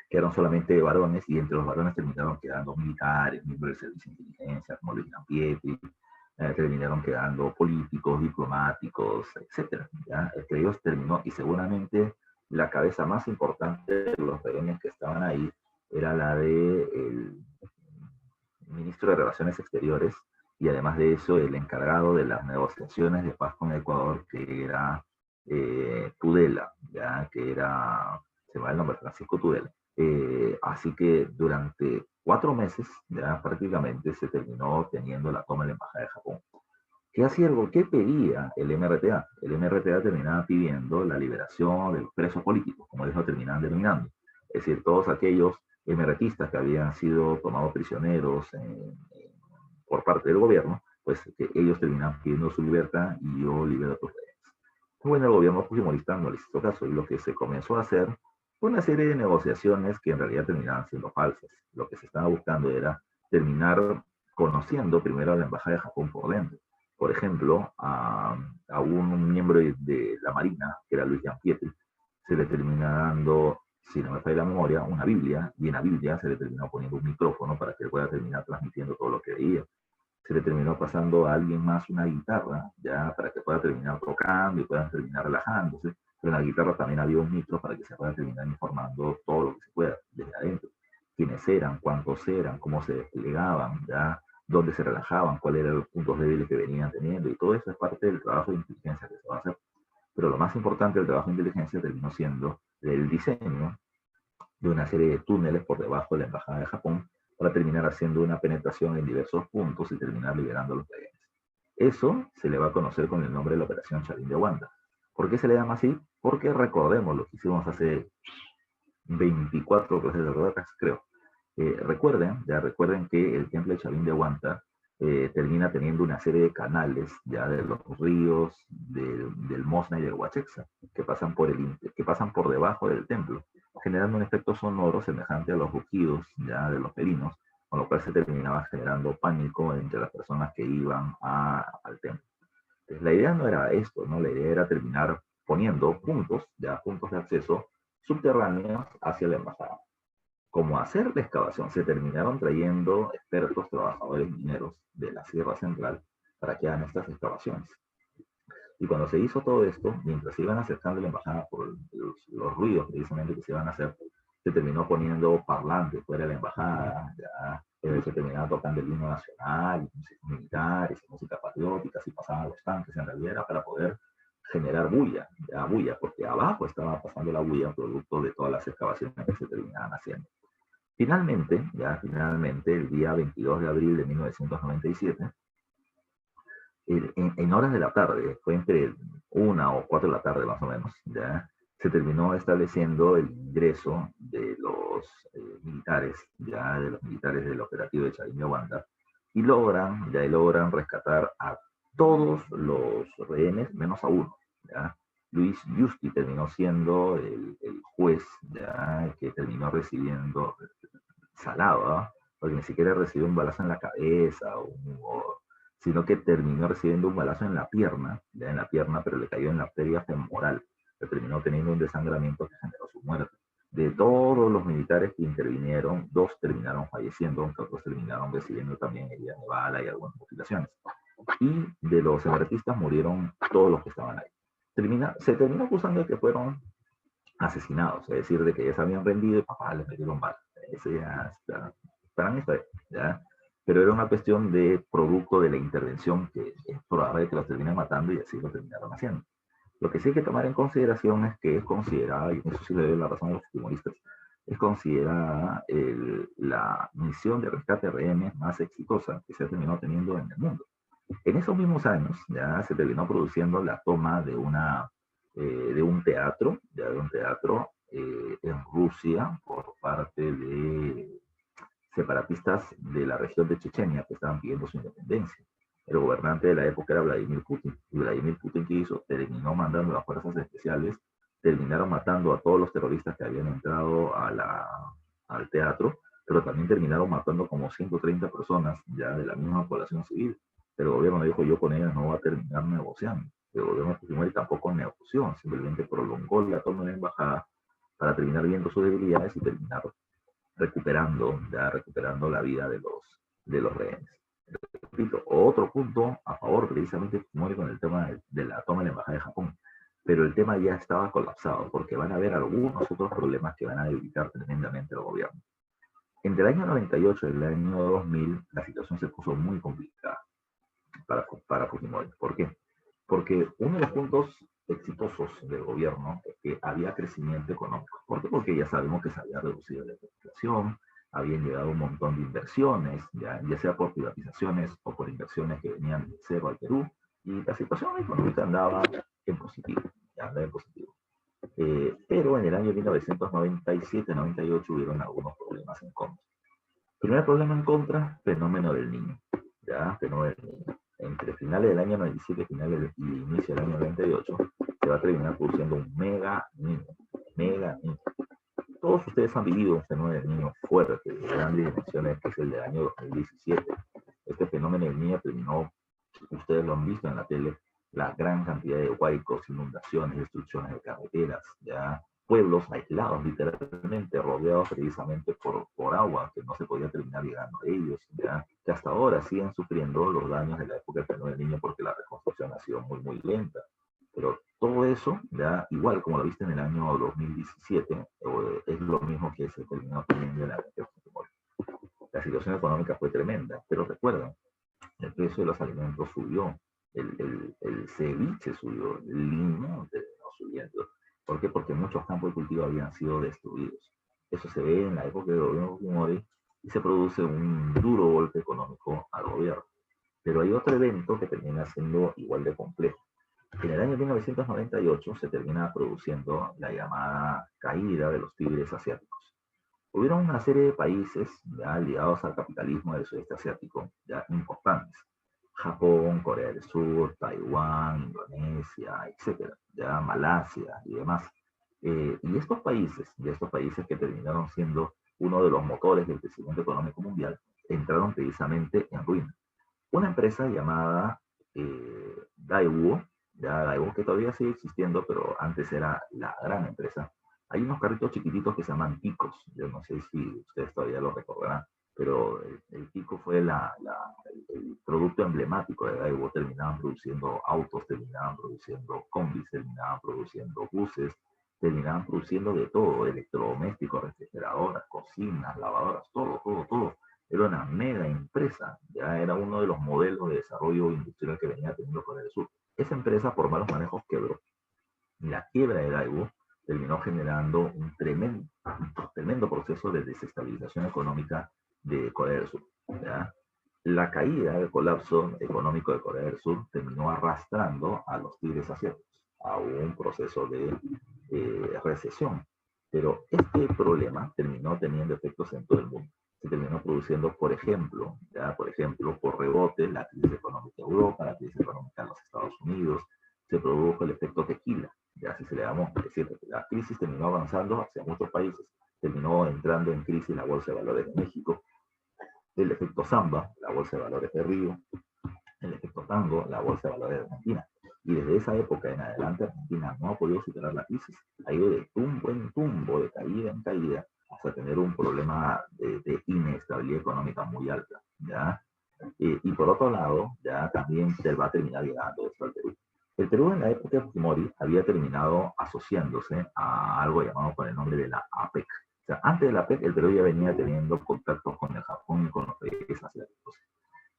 A: Quedaron solamente varones y entre los varones terminaron quedando militares, miembros del servicio de inteligencia, como Luis Pietri, terminaron quedando políticos, diplomáticos, etc. Entre ellos terminó, y seguramente la cabeza más importante de los rehenes que estaban ahí era la del ministro de Relaciones Exteriores, y además de eso el encargado de las negociaciones de paz con Ecuador, que era Tudela, que era, se me va el nombre, Francisco Tudela. Así que durante 4 meses ya prácticamente se terminó teniendo la toma de la embajada de Japón. ¿Qué pedía el MRTA? El MRTA terminaba pidiendo la liberación de los presos políticos, como ellos lo terminaban denominando. Es decir, todos aquellos MRTistas que habían sido tomados prisioneros por parte del gobierno, pues que ellos terminaban pidiendo su libertad y yo libero a tus rehenes. Bueno, el gobierno fujimorista no les hizo caso y lo que se comenzó a hacer fue una serie de negociaciones que en realidad terminaban siendo falsas. Lo que se estaba buscando era terminar conociendo primero a la embajada de Japón por dentro. Por ejemplo, a un miembro de la Marina, que era Luis Pietri, se le termina dando, si no me falla la memoria, una Biblia, y en la Biblia se le terminó poniendo un micrófono para que él pueda terminar transmitiendo todo lo que veía. Se le terminó pasando a alguien más una guitarra, ya para que pueda terminar tocando y puedan terminar relajándose. pero en la guitarra también había un micro para que se pueda terminar informando todo lo que se pueda desde adentro. Quiénes eran, cuántos eran, cómo se desplegaban, ¿ya? Dónde se relajaban, cuáles eran los puntos débiles que venían teniendo, y todo eso es parte del trabajo de inteligencia que se va a hacer. Pero lo más importante del trabajo de inteligencia terminó siendo el diseño de una serie de túneles por debajo de la Embajada de Japón para terminar haciendo una penetración en diversos puntos y terminar liberando los rehenes. Eso se le va a conocer con el nombre de la Operación Chalín de Wanda. ¿Por qué se le llama así? Porque recordemos lo que hicimos hace 24 clases de ruedas, creo. Recuerden que el templo de Chalín de Huanta termina teniendo una serie de canales ya de los ríos del Mosna y del Huachexa que pasan por debajo del templo, generando un efecto sonoro semejante a los rugidos ya de los felinos, con lo cual se terminaba generando pánico entre las personas que iban al templo. Entonces, la idea no era esto, ¿no? La idea era terminar poniendo puntos de acceso subterráneos hacia la embajada. Como hacer la excavación, se terminaron trayendo expertos trabajadores mineros de la Sierra Central para que hagan estas excavaciones. Y cuando se hizo todo esto, mientras se iban acercando la embajada por los ruidos precisamente que se iban a hacer, se terminó poniendo parlantes fuera de la embajada, ya se terminaba tocando el himno nacional, y música militar, y música patriótica, y pasaban los tanques, en realidad era para poder generar bulla, porque abajo estaba pasando la bulla producto de todas las excavaciones que se terminaban haciendo. Finalmente, el día 22 de abril de 1997, en horas de la tarde, fue entre 1 o 4 de la tarde más o menos, ya se terminó estableciendo el ingreso de los militares, de los militares del operativo de Chalín de Huanta, y logran rescatar a todos los rehenes, menos a uno, ¿ya? Luis Justi terminó siendo el juez, ya, que terminó recibiendo salado, ¿eh? Porque ni siquiera recibió un balazo en la cabeza, sino que terminó recibiendo un balazo en la pierna, ya en la pierna, pero le cayó en la arteria femoral, que terminó teniendo un desangramiento que generó su muerte. De todos los militares que intervinieron, 2 terminaron falleciendo, aunque otros terminaron recibiendo también heridas de bala y algunas mutilaciones. Y de los separatistas murieron todos los que estaban ahí. Se terminó acusando de que fueron asesinados, es decir, de que ya se habían rendido y papá les metieron balas. Eso ya está, para mí está bien, ¿ya? Pero era una cuestión de producto de la intervención que es probable que los terminen matando y así lo terminaron haciendo. Lo que sí hay que tomar en consideración es que es considerada, y eso sí le doy la razón a los humoristas, es considerada la misión de rescate de rehenes más exitosa que se ha terminado teniendo en el mundo. En esos mismos años ya se terminó produciendo la toma de un teatro, en Rusia por parte de separatistas de la región de Chechenia que estaban pidiendo su independencia. El gobernante de la época era Vladimir Putin. Y Vladimir Putin, ¿qué hizo? Terminó mandando a las fuerzas especiales, terminaron matando a todos los terroristas que habían entrado al teatro, pero también terminaron matando como 130 personas ya de la misma población civil. El gobierno dijo, yo con ellas no voy a terminar negociando. El gobierno Fujimori tampoco negoció, simplemente prolongó la toma de la embajada para terminar viendo sus debilidades y terminar recuperando la vida de los rehenes. Repito, otro punto a favor precisamente Fujimori con el tema de la toma de la embajada de Japón, pero el tema ya estaba colapsado porque van a haber algunos otros problemas que van a debilitar tremendamente al gobierno. Entre el año 98 y el año 2000 la situación se puso muy complicada para Fujimori. ¿Por qué? Porque uno de los puntos exitosos del gobierno es que había crecimiento económico. ¿Por qué? Porque ya sabemos que se había reducido la inflación, habían llegado un montón de inversiones, ya sea por privatizaciones o por inversiones que venían de cero al Perú, y la situación económica andaba en positivo. Pero en el año 1997-98 hubieron algunos problemas en contra. Primer problema en contra, fenómeno del niño. Fenómeno del niño. Entre finales del año 97 y inicio del año 98 se va a terminar produciendo un mega niño. Todos ustedes han vivido un fenómeno del niño fuerte, de grandes dimensiones, que es el del año 2017. Este fenómeno del niño terminó, ustedes lo han visto en la tele, la gran cantidad de huaicos, inundaciones, destrucciones de carreteras, pueblos aislados, literalmente rodeados precisamente por agua, que no se podía terminar llegando a ellos, que hasta ahora siguen sufriendo los daños de la época del fenómeno del niño porque la reconstrucción ha sido muy, muy lenta. Pero todo eso, ya igual como lo viste en el año 2017, es lo mismo que se terminó teniendo en la región de Fujimori. La situación económica fue tremenda, pero recuerden, el precio de los alimentos subió, el ceviche subió, el limón terminó subiendo. ¿Por qué? Porque muchos campos de cultivo habían sido destruidos. Eso se ve en la época del gobierno de Fujimori y se produce un duro golpe económico al gobierno. Pero hay otro evento que termina siendo igual de complejo. En el año 1998 se termina produciendo la llamada caída de los tigres asiáticos. Hubieron una serie de países ya ligados al capitalismo del sudeste asiático, ya importantes. Japón, Corea del Sur, Taiwán, Indonesia, etcétera, ya Malasia y demás. Y estos países que terminaron siendo uno de los motores del crecimiento económico mundial, entraron precisamente en ruina. Una empresa llamada Daewoo, ya Daewoo que todavía sigue existiendo, pero antes era la gran empresa. Hay unos carritos chiquititos que se llaman Ticos, yo no sé si ustedes todavía lo recordarán, pero el Tico fue el producto emblemático de Daewoo. Terminaban produciendo autos, terminaban produciendo combis, terminaban produciendo buses, terminaban produciendo de todo, electrodomésticos, refrigeradoras, cocinas, lavadoras, todo, todo, todo. Era una mega empresa, ya era uno de los modelos de desarrollo industrial que venía teniendo Corea del Sur. Esa empresa, por malos manejos, quebró. Y la quiebra de Daewoo terminó generando un tremendo proceso de desestabilización económica de Corea del Sur. ¿Ya? La caída, el colapso económico de Corea del Sur terminó arrastrando a los tigres asiáticos a un proceso de recesión. Pero este problema terminó teniendo efectos en todo el mundo. Se terminó produciendo, por ejemplo, por rebote, la crisis económica en Europa, la crisis económica en los Estados Unidos, se produjo el efecto tequila, ya así se le llamó, es decir, la crisis terminó avanzando hacia muchos países, terminó entrando en crisis la Bolsa de Valores de México, el efecto Samba, la Bolsa de Valores de Río, el efecto Tango, la Bolsa de Valores de Argentina. Y desde esa época en adelante Argentina no ha podido superar la crisis, ha ido de tumbo en tumbo, de caída en caída, hasta tener un problema de inestabilidad económica muy alta, ¿ya? Y por otro lado, ya también se va a terminar llegando esto al Perú. El Perú en la época de Fujimori había terminado asociándose a algo llamado por el nombre de la APEC. O sea, antes de la APEC, el Perú ya venía teniendo contactos con el Japón y con los países asiáticos.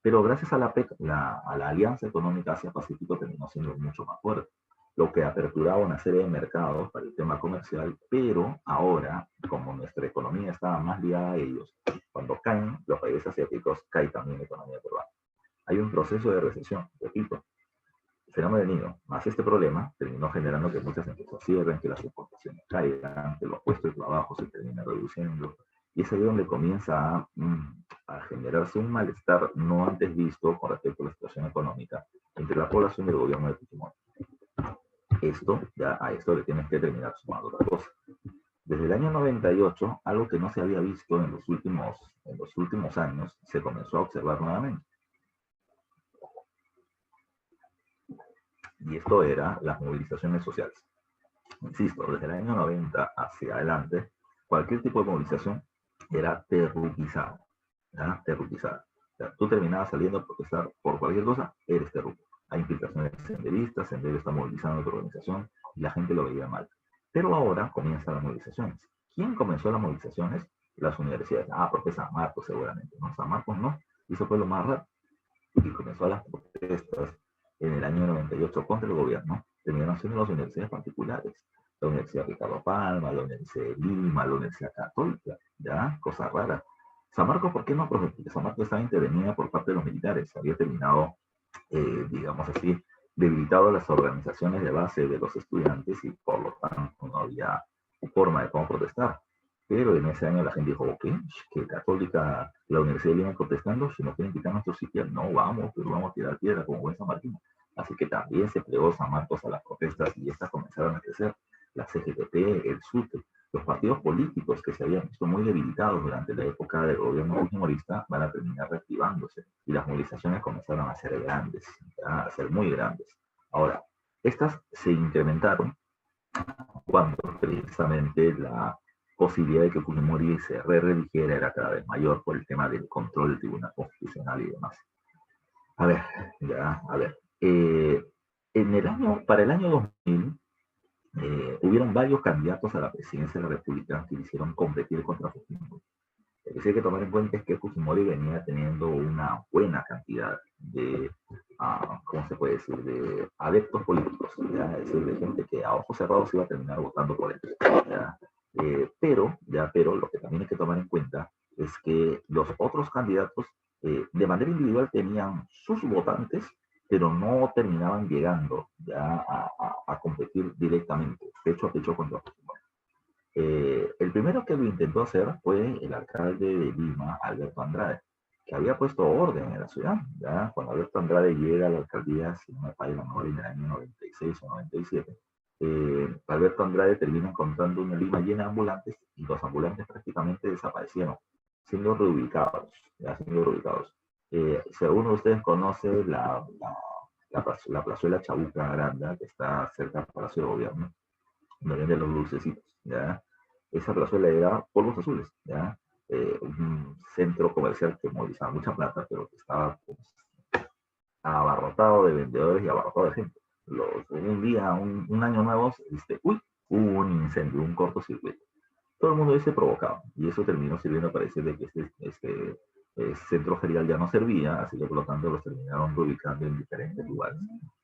A: Pero gracias a la APEC, a la Alianza Económica Asia-Pacífico terminó siendo mucho más fuerte, lo que aperturaba una serie de mercados para el tema comercial, pero ahora, como nuestra economía estaba más ligada a ellos, cuando caen los países asiáticos, cae también la economía peruana. Hay un proceso de recesión, repito, el fenómeno del niño, más este problema, terminó generando que muchas empresas cierren, que las exportaciones caigan, que los puestos de trabajo se terminen reduciendo, y es ahí donde comienza a generarse un malestar no antes visto con respecto a la situación económica entre la población y el gobierno de Fujimori. A esto le tienes que terminar sumando otra cosa. Desde el año 98, algo que no se había visto en los últimos años, se comenzó a observar nuevamente. Y esto era las movilizaciones sociales. Insisto, desde el año 90 hacia adelante, cualquier tipo de movilización era terruquizada. ¿Ya? Terruquizada. O sea, tú terminabas saliendo a protestar por cualquier cosa, eres terruco. Hay infiltraciones senderistas, Sendero está movilizando tu organización y la gente lo veía mal. Pero ahora comienzan las movilizaciones. ¿Quién comenzó las movilizaciones? Las universidades. Porque San Marcos seguramente. No, San Marcos no. Y eso fue lo más raro. Y comenzó las protestas en el año 98 contra el gobierno, terminaron siendo las universidades particulares. La Universidad Ricardo Palma, la Universidad de Lima, la Universidad Católica, ¿ya? Cosa rara. San Marcos, ¿por qué no? Porque San Marcos estaba intervenida por parte de los militares. Había terminado, digamos así, debilitado las organizaciones de base de los estudiantes y por lo tanto no había forma de cómo protestar. Pero en ese año la gente dijo, ok, que Católica, la Universidad de Lima protestando, si nos quieren quitar nuestro sitio, no vamos, pero vamos a tirar piedra como buen San Martín. Así que también se plegó San Marcos a las protestas y estas comenzaron a crecer. La CGTP, el SUTE, los partidos políticos que se habían visto muy debilitados durante la época del gobierno fujimorista van a terminar reactivándose y las movilizaciones comenzaron a ser grandes, a ser muy grandes. Ahora, estas se incrementaron cuando precisamente la posibilidad de que Fujimori se reeligiera era cada vez mayor por el tema del control del Tribunal Constitucional y demás. A ver, Para el año 2000, hubieron varios candidatos a la presidencia de la República que quisieron competir contra Fujimori. Lo que sí hay que tomar en cuenta es que Fujimori venía teniendo una buena cantidad de, ¿cómo se puede decir?, de adeptos políticos, ¿ya? Es decir, de gente que a ojos cerrados iba a terminar votando por él, ¿ya? Pero lo que también hay que tomar en cuenta es que los otros candidatos de manera individual tenían sus votantes, pero no terminaban llegando ya a competir directamente, pecho a pecho contra Fujimori. El primero que lo intentó hacer fue el alcalde de Lima, Alberto Andrade, que había puesto orden en la ciudad. ¿Ya? Cuando Alberto Andrade llega a la alcaldía, si no me falla la memoria, en el año 96 o 97, Alberto Andrade termina encontrando una Lima llena de ambulantes y los ambulantes prácticamente desaparecieron, siendo reubicados. ¿Ya? Siendo reubicados. Si alguno de ustedes conoce la plazuela Chabuca Aranda, que está cerca del Palacio de Gobierno, donde venden los dulcecitos, ¿ya? Esa plazuela era Polvos Azules, ¿ya? Un centro comercial que movilizaba mucha plata, pero que estaba pues, abarrotado de vendedores y abarrotado de gente. Un día, un año nuevo, hubo un incendio, un cortocircuito. Todo el mundo se provocaba, y eso terminó sirviendo para decir de que este centro ferial ya no servía, así que por lo tanto los terminaron reubicando en diferentes lugares.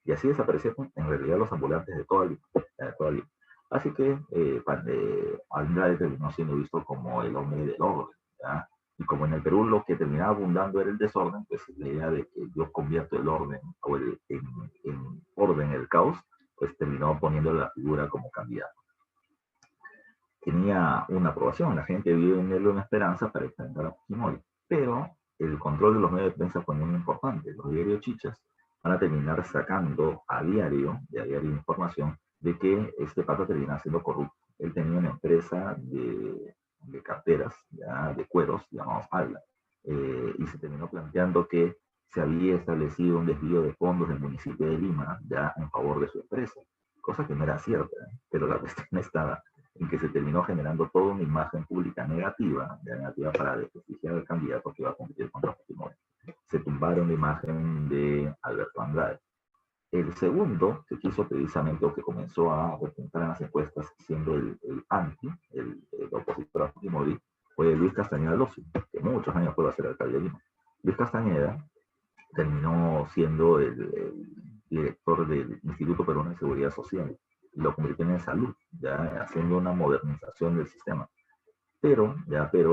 A: Y así desaparecieron en realidad los ambulantes de toda Lima. Así que Andrade terminó siendo visto como el hombre del orden, ¿ya? Y como en el Perú lo que terminaba abundando era el desorden, pues la idea de que yo convierto el orden o en orden el caos, pues terminó poniendo la figura como candidato. Tenía una aprobación, la gente vio en él una esperanza para enfrentar a Fujimori, pero el control de los medios de prensa fue muy importante. Los diarios chichas van a terminar sacando a diario información de que este pata terminaba siendo corrupto. Él tenía una empresa de carteras, ya, de cueros, llamados ALA, y se terminó planteando que se había establecido un desvío de fondos del municipio de Lima ya en favor de su empresa, cosa que no era cierta, pero la cuestión estaba en que se terminó generando toda una imagen pública negativa para desprestigiar al candidato que iba a competir contra Fujimori. Se tumbaron la imagen de Alberto Andrade. El segundo, que quiso precisamente o que comenzó a repuntar en las encuestas siendo el anti, el opositor a Fujimori, fue Luis Castañeda Locio, que muchos años fue a ser alcalde de Lima. Luis Castañeda terminó siendo el director del Instituto Peruano de Seguridad Social y lo convirtió en salud, ya haciendo una modernización del sistema. Pero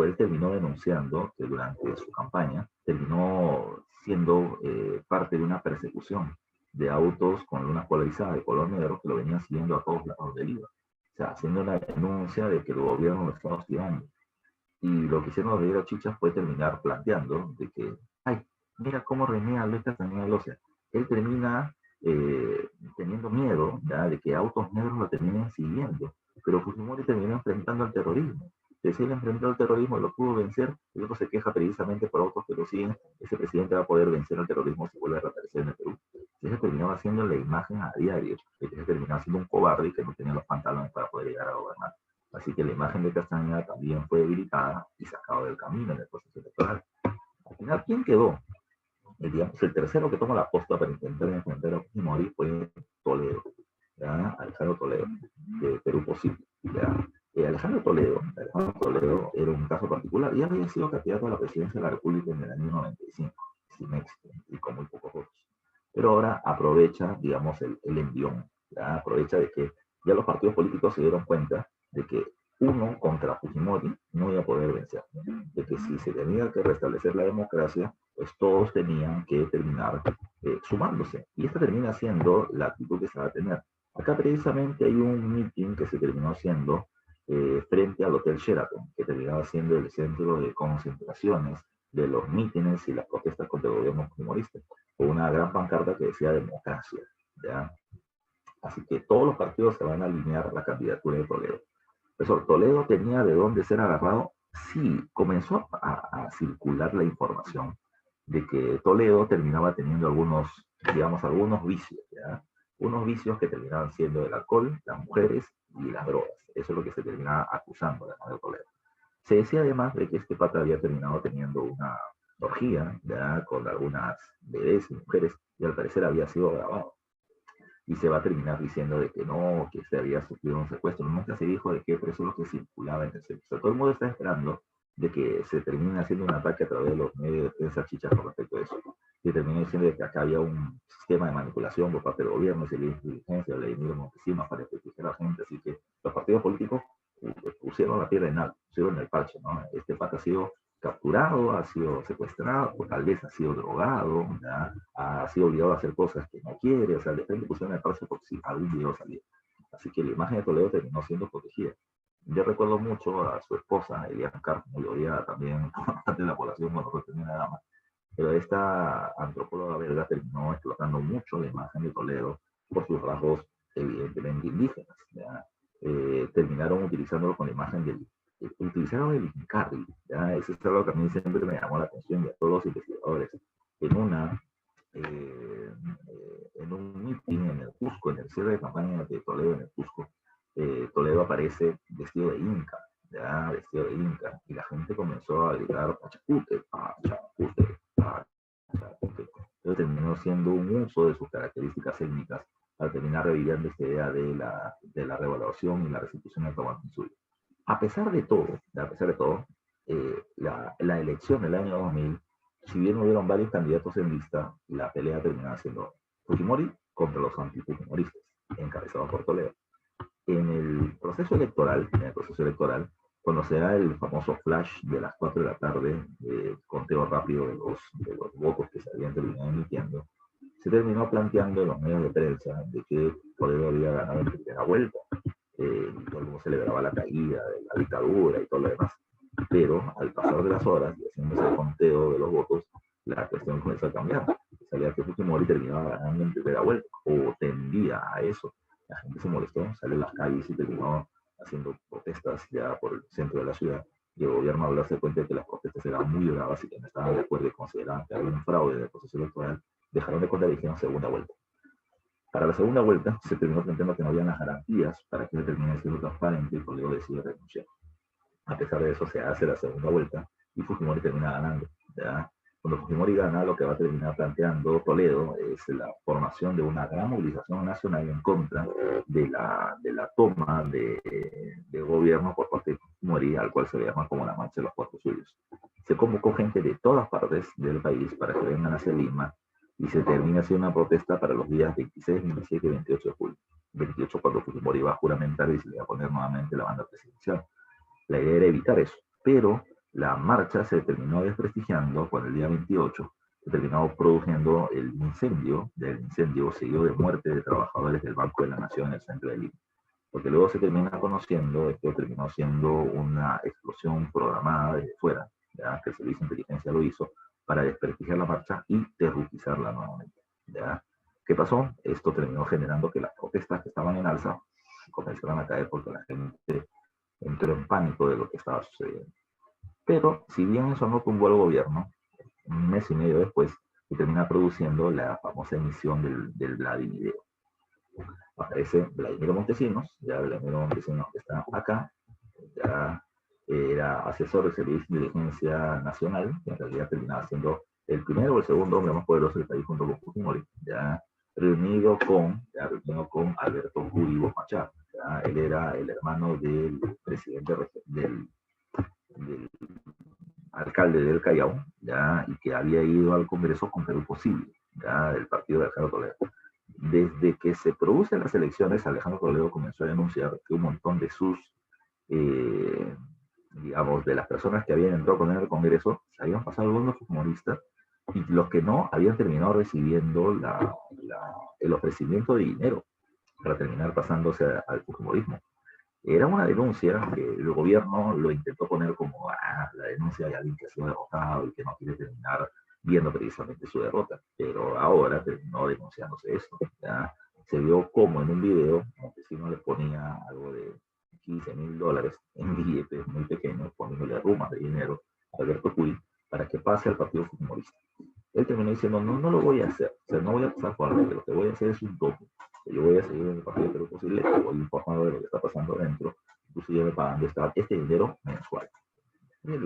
A: él terminó denunciando que durante su campaña terminó siendo parte de una persecución de autos con luna polarizada de color negro que lo venían siguiendo a todos lados del IVA. O sea, haciendo una denuncia de que el gobierno lo estaba hostigando. Y lo que hicieron los diarios chichas fue terminar planteando de que, ay, mira cómo renea Luis Castañeda Locia. Él termina teniendo miedo, ¿ya?, de que autos negros lo terminen siguiendo. Pero Fujimori terminó enfrentando al terrorismo. Si él enfrentó al terrorismo y lo pudo vencer, y luego se queja precisamente por autos que lo siguen, ese presidente va a poder vencer al terrorismo si vuelve a reaparecer en el Perú. Se terminaba haciendo la imagen a diario, que se terminaba siendo un cobarde y que no tenía los pantalones para poder llegar a gobernar. Así que la imagen de Castañeda también fue debilitada y sacado del camino en el proceso electoral. Al final, ¿quién quedó? El tercero que toma la posta para intentar enfrentar a Fujimori fue Toledo, ¿ya? Alejandro Toledo, de Perú Posible. Alejandro Toledo era un caso particular y había sido candidato a la presidencia de la República en el año 95, sin éxito y con muy pocos votos. Pero ahora aprovecha, digamos, el envión, ¿ya? Aprovecha de que ya los partidos políticos se dieron cuenta de que uno contra Fujimori no iba a poder vencer, de que si se tenía que restablecer la democracia, pues todos tenían que terminar sumándose. Y esta termina siendo la actitud que se va a tener. Acá precisamente hay un meeting que se terminó haciendo frente al Hotel Sheraton, que terminaba siendo el centro de concentraciones de los mítines y las protestas contra el gobierno fujimorista, con una gran pancarta que decía democracia, ¿ya? Así que todos los partidos se van a alinear a la candidatura de Toledo. Profesor, Toledo tenía de dónde ser agarrado. Sí, comenzó a circular la información de que Toledo terminaba teniendo algunos, digamos, algunos vicios, ¿ya? Unos vicios que terminaban siendo el alcohol, las mujeres y las drogas. Eso es lo que se terminaba acusando de Toledo. Se decía además de que este pata había terminado teniendo una orgía, ¿ya?, con algunas bebés y mujeres, y al parecer había sido grabado. y se va a terminar diciendo de que no, que se había sufrido un secuestro. Nunca se dijo de qué, pero eso es lo que circulaba en el secuestro. Todo el mundo está esperando de que se termine haciendo un ataque a través de los medios de prensa chicha con respecto a eso. Y terminó diciendo de que acá había un sistema de manipulación por parte del gobierno, y de inteligencia, de Vladimir Montesinos para proteger a la gente. Así que los partidos políticos pusieron la piedra en alto, pusieron el parche, ¿no? Este pata ha sido capturado, ha sido secuestrado, o tal vez ha sido drogado, ¿ya? Ha sido obligado a hacer cosas que no quiere, o sea, de frente pusieron el parche por si algún video salía. Así que la imagen de Toledo terminó siendo protegida. Yo recuerdo mucho a su esposa, Eliana Carr, muy odiada también por parte de la población, bueno, pues tenía una dama, pero esta antropóloga belga terminó explotando mucho la imagen de Toledo por sus rasgos evidentemente indígenas, ¿ya? Terminaron utilizándolo con la imagen utilizaron el Incarri, ¿ya? Eso es algo que a mí siempre me llamó la atención y a todos los investigadores. En una en un meeting en el Cusco, en el cierre de campaña de Toledo en el Cusco, Toledo aparece vestido de inca, ya vestido de inca, y la gente comenzó a gritar Pachacute, Pachacute, Pachacute. Entonces terminó siendo un uso de sus características étnicas al terminar reviviendo esta idea de la revaluación y la restitución del Tahuantinsuyo. A pesar de todo, la elección del año 2000, si bien hubieron varios candidatos en lista, la pelea terminaba siendo Fujimori contra los antifujimoristas, encabezados por Toledo. En el proceso electoral, cuando se da el famoso flash de las 4 de la tarde, conteo rápido de los votos que se habían terminado emitiendo, se terminó planteando en los medios de prensa de que Toledo había ganado en primera vuelta. Todo el mundo celebraba la caída de la dictadura y todo lo demás. Pero al pasar de las horas y haciéndose el conteo de los votos, la cuestión comenzó a cambiar. Salía que Fujimori terminaba ganando en primera vuelta, o tendía a eso. La gente se molestó, salió a las calles y terminó haciendo protestas ya por el centro de la ciudad. Y el gobierno, al darse cuenta de que las protestas eran muy graves y que no estaban de acuerdo y consideraban que había un fraude en el proceso electoral, dejaron de contar y dijeron segunda vuelta. Para la segunda vuelta se terminó planteando que no habían las garantías para que se termine siendo transparente y Toledo decide renunciar. A pesar de eso se hace la segunda vuelta y Fujimori termina ganando, ¿ya? Cuando Fujimori gana, lo que va a terminar planteando Toledo es la formación de una gran movilización nacional en contra de la toma de gobierno por parte de Fujimori, al cual se le llama como la Marcha de los Cuatro Suyos. Se convocó gente de todas partes del país para que vengan hacia Lima y se termina haciendo una protesta para los días 26, 27 y 28 de julio. 28 cuando Fujimori va a juramentar y se le va a poner nuevamente la banda presidencial. La idea era evitar eso, pero la marcha se terminó desprestigiando cuando el día 28 se terminó produciendo el incendio seguido de muerte de trabajadores del Banco de la Nación en el centro de Lima. Porque luego se termina conociendo, esto terminó siendo una explosión programada desde fuera, ¿ya? Que el Servicio de Inteligencia lo hizo para desprestigiar la marcha y terrorizarla nuevamente, ¿ya? ¿Qué pasó? Esto terminó generando que las protestas que estaban en alza comenzaron a caer porque la gente entró en pánico de lo que estaba sucediendo. Pero, si bien eso no tumbó al gobierno, un mes y medio después se termina produciendo la famosa emisión del Vladimir. Aparece Vladimir Montesinos, ya Vladimir Montesinos que está acá, ya era asesor del Servicio de Inteligencia Nacional, que en realidad terminaba siendo el primero o el segundo hombre más poderoso del país junto con Fujimori, ya reunido con Alberto Uribe Machar. Ya, él era el hermano del presidente del alcalde del Callao, ya, y que había ido al Congreso con Perú Posible, ya, del partido de Alejandro Toledo. Desde que se producen las elecciones, Alejandro Toledo comenzó a denunciar que un montón de sus, digamos, de las personas que habían entrado con él al Congreso, se habían pasado al mundo fujimorista, y los que no habían terminado recibiendo el ofrecimiento de dinero para terminar pasándose al fujimorismo. Era una denuncia que el gobierno lo intentó poner como la denuncia de alguien que ha sido derrotado y que no quiere terminar viendo precisamente su derrota, pero ahora terminó denunciándose eso. ¿Ya? Se vio como en un video Montesinos le ponía algo de $15,000 en billetes muy pequeños, poniéndole rumas de dinero a Alberto Puy para que pase al partido fujimorista. Él terminó diciendo, no lo voy a hacer, o sea, no voy a pasar por la lo que voy a hacer es un topo. Yo voy a seguir en el partido de Perú Posible, te voy informando de lo que está pasando adentro, inclusive me pagando este dinero mensual. Y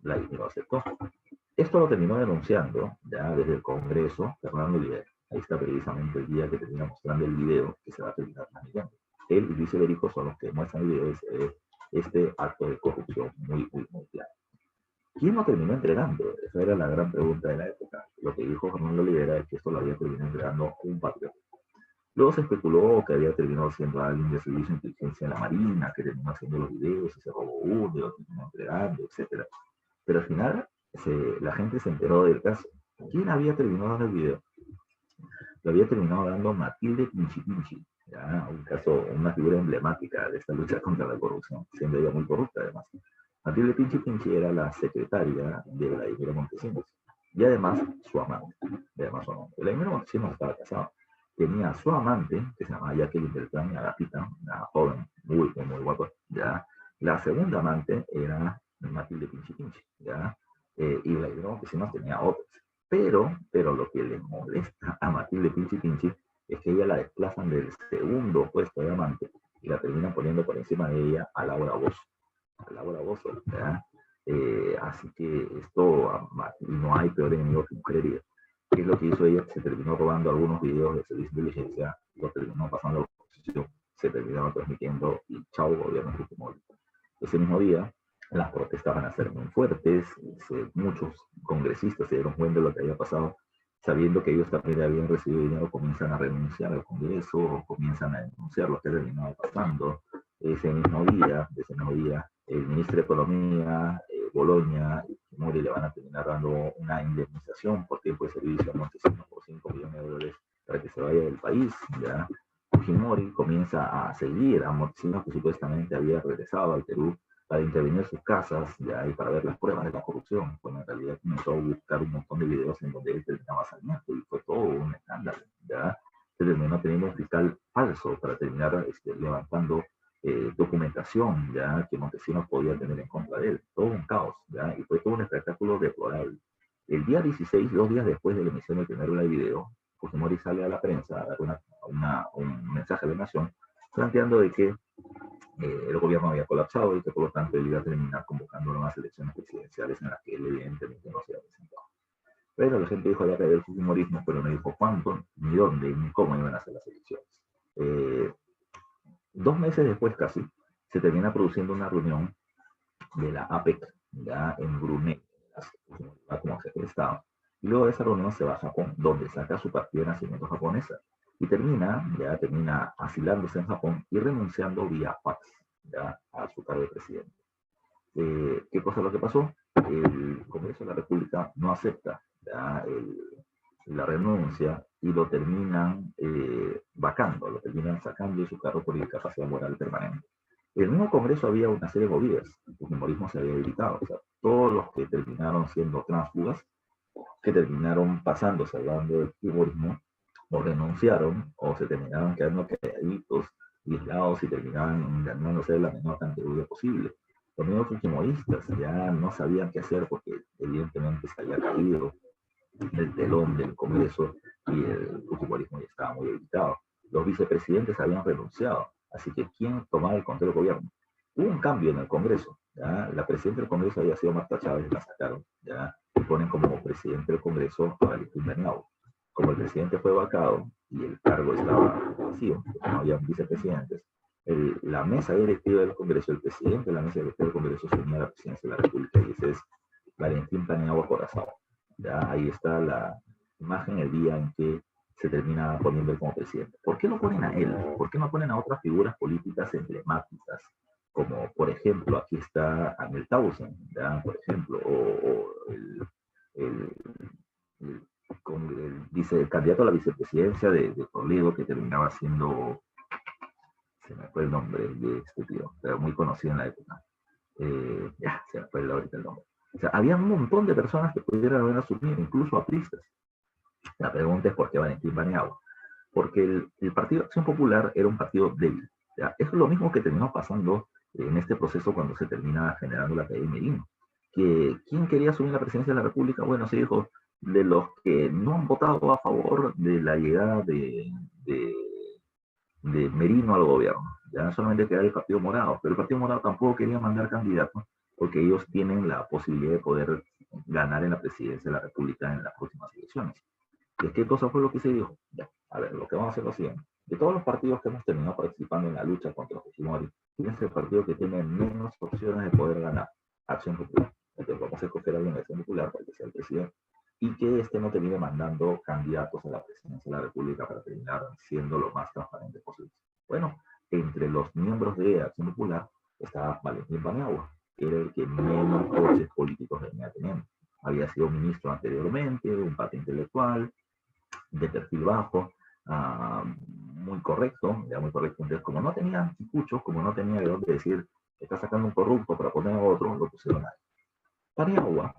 A: Vladimir lo aceptó. Esto lo terminó denunciando ya desde el Congreso Fernando Olivera. ahí está precisamente el día que termina mostrando el video que se va a terminar transmitiendo. Él y Luis Iberico son los que muestran el video, este acto de corrupción muy claro. ¿Quién lo terminó entregando? Esa era la gran pregunta de la época. Lo que dijo Fernando Olivera es que esto lo había terminado entregando un patriota. Luego se especuló que había terminado siendo alguien de servicio de inteligencia en la Marina, que terminó haciendo los videos y se robó uno y lo terminó entregando, etc. Pero al final la gente se enteró del caso. ¿Quién había terminado dando el video? Lo había terminado dando Matilde Pinchi Pinchi, ¿ya? Un caso, una figura emblemática de esta lucha contra la corrupción, siendo ella muy corrupta además. Matilde Pinchi Pinchi era la secretaria de Vladimiro Montesinos y además su amante. Vladimiro Montesinos estaba casado. Tenía a su amante, que se llamaba Jacqueline Beltrán, Agapita, una joven muy guapa, ¿ya? La segunda amante era Matilde Pinchi Pinchi, ¿ya? Y Vladimiro Montesinos tenía otras. Pero lo que le molesta a Matilde Pinchi Pinchi es que ella la desplazan del segundo puesto de amante y la terminan poniendo por encima de ella a Laura Bozzo, ¿ya? Así que esto, no hay peor enemigo que mujer herida. ¿Qué es lo que hizo ella? Se terminó robando algunos videos de servicio de inteligencia, los terminó pasando a la oposición, se terminaron transmitiendo y chau, gobierno Fujimori. Ese mismo día, las protestas van a ser muy fuertes, muchos congresistas se dieron cuenta de lo que había pasado, sabiendo que ellos también habían recibido dinero, comienzan a renunciar al Congreso, comienzan a denunciar lo que ha terminado pasando. Ese mismo día, el ministro de Economía, Boloña y Fujimori le van a terminar dando una indemnización por tiempo de servicio a Montesinos por $5 millones para que se vaya del país, ¿ya? Fujimori comienza a seguir a Montesinos, que supuestamente había regresado al Perú para intervenir sus casas, ¿ya? Y para ver las pruebas de la corrupción, cuando en realidad comenzó a buscar un montón de videos en donde él terminaba saliendo, y fue todo un escándalo, ¿ya? Se terminó teniendo un fiscal falso para terminar levantando documentación, ¿ya? Que Montesinos podía tener en contra de él, todo un caos, ¿ya? Y fue todo un espectáculo deplorable. El día 16, 2 días después de la emisión del primer video, Fujimori sale a la prensa a dar un mensaje de la nación planteando de que el gobierno había colapsado y que por lo tanto él iba a terminar convocando nuevas elecciones presidenciales en las que él evidentemente no se había presentado. Pero la gente dijo ya que había el fujimorismo, pero no dijo cuánto, ni dónde, ni cómo iban a ser las elecciones. 2 meses después casi, se termina produciendo una reunión de la APEC, ya en Brunei, como jefe de Estado. Y luego de esa reunión se va a Japón, donde saca su partida de nacimiento japonesa. Y termina asilándose en Japón y renunciando vía fax, ya, a su cargo de presidente. ¿Qué cosa es lo que pasó? El Congreso de la República no acepta la renuncia y lo terminan vacando, lo terminan sacando de su cargo por incapacidad moral permanente. En el mismo Congreso había una serie de movidas, el fujimorismo se había evitado, o sea, todos los que terminaron siendo tránsfugas, que terminaron pasándose hablando del fujimorismo, o renunciaron, o se terminaron quedando calladitos, aislados y terminaban ganándose la menor cantidad posible. Los mismos fujimoristas ya no sabían qué hacer porque evidentemente se había caído el telón del Congreso y el fujimorismo ya estaba muy evitado. Los vicepresidentes habían renunciado, así que ¿quién tomaba el control del gobierno? Hubo un cambio en el Congreso, ¿ya? La presidenta del Congreso había sido Marta Chávez, la sacaron, ¿ya? Y ponen como presidente del Congreso a Valentín Daniabo. Como el presidente fue vacado y el cargo estaba vacío, porque no había vicepresidentes, la mesa directiva del Congreso, el presidente de la mesa directiva del Congreso se unía a la presidencia de la República y ese es Valentín Daniabo Corazao. Ya, ahí está la imagen el día en que se termina poniendo él como presidente. ¿Por qué no ponen a él? ¿Por qué no ponen a otras figuras políticas emblemáticas? Como, por ejemplo, aquí está Anel Tausen, ¿ya? Por ejemplo, o el candidato a la vicepresidencia de Toledo, que terminaba siendo, se me fue el nombre de este tío, pero muy conocido en la época. Se me fue ahorita el nombre. O sea, había un montón de personas que pudieran haber asumido, incluso apristas. La pregunta es por qué Valentín Paniagua. Porque el Partido de Acción Popular era un partido débil. ¿Ya? Eso es lo mismo que terminó pasando en este proceso cuando se termina generando la caída de Merino. ¿Quién quería asumir la presidencia de la República? Bueno, se dijo, de los que no han votado a favor de la llegada de Merino al gobierno. Ya no solamente queda el Partido Morado, pero el Partido Morado tampoco quería mandar candidatos porque ellos tienen la posibilidad de poder ganar en la presidencia de la República en las próximas elecciones. ¿Y qué cosa fue lo que se dijo? Ya, a ver, lo que vamos a hacer es lo siguiente. De todos los partidos que hemos terminado participando en la lucha contra Fujimori, ¿quién es el partido que tiene menos opciones de poder ganar? Acción Popular. Entonces vamos a escoger a alguien de Acción Popular para que sea el presidente y que este no termine mandando candidatos a la presidencia de la República para terminar siendo lo más transparente posible. Bueno, entre los miembros de Acción Popular estaba Valentín Paniagua, que era el que menos coches políticos venía teniendo. Había sido ministro anteriormente, un pata intelectual, de perfil bajo, muy correcto, ya muy correcto. Entonces, como no tenía anticuchos, como no tenía de dónde decir, está sacando un corrupto para poner a otro, lo pusieron ahí. Paniagua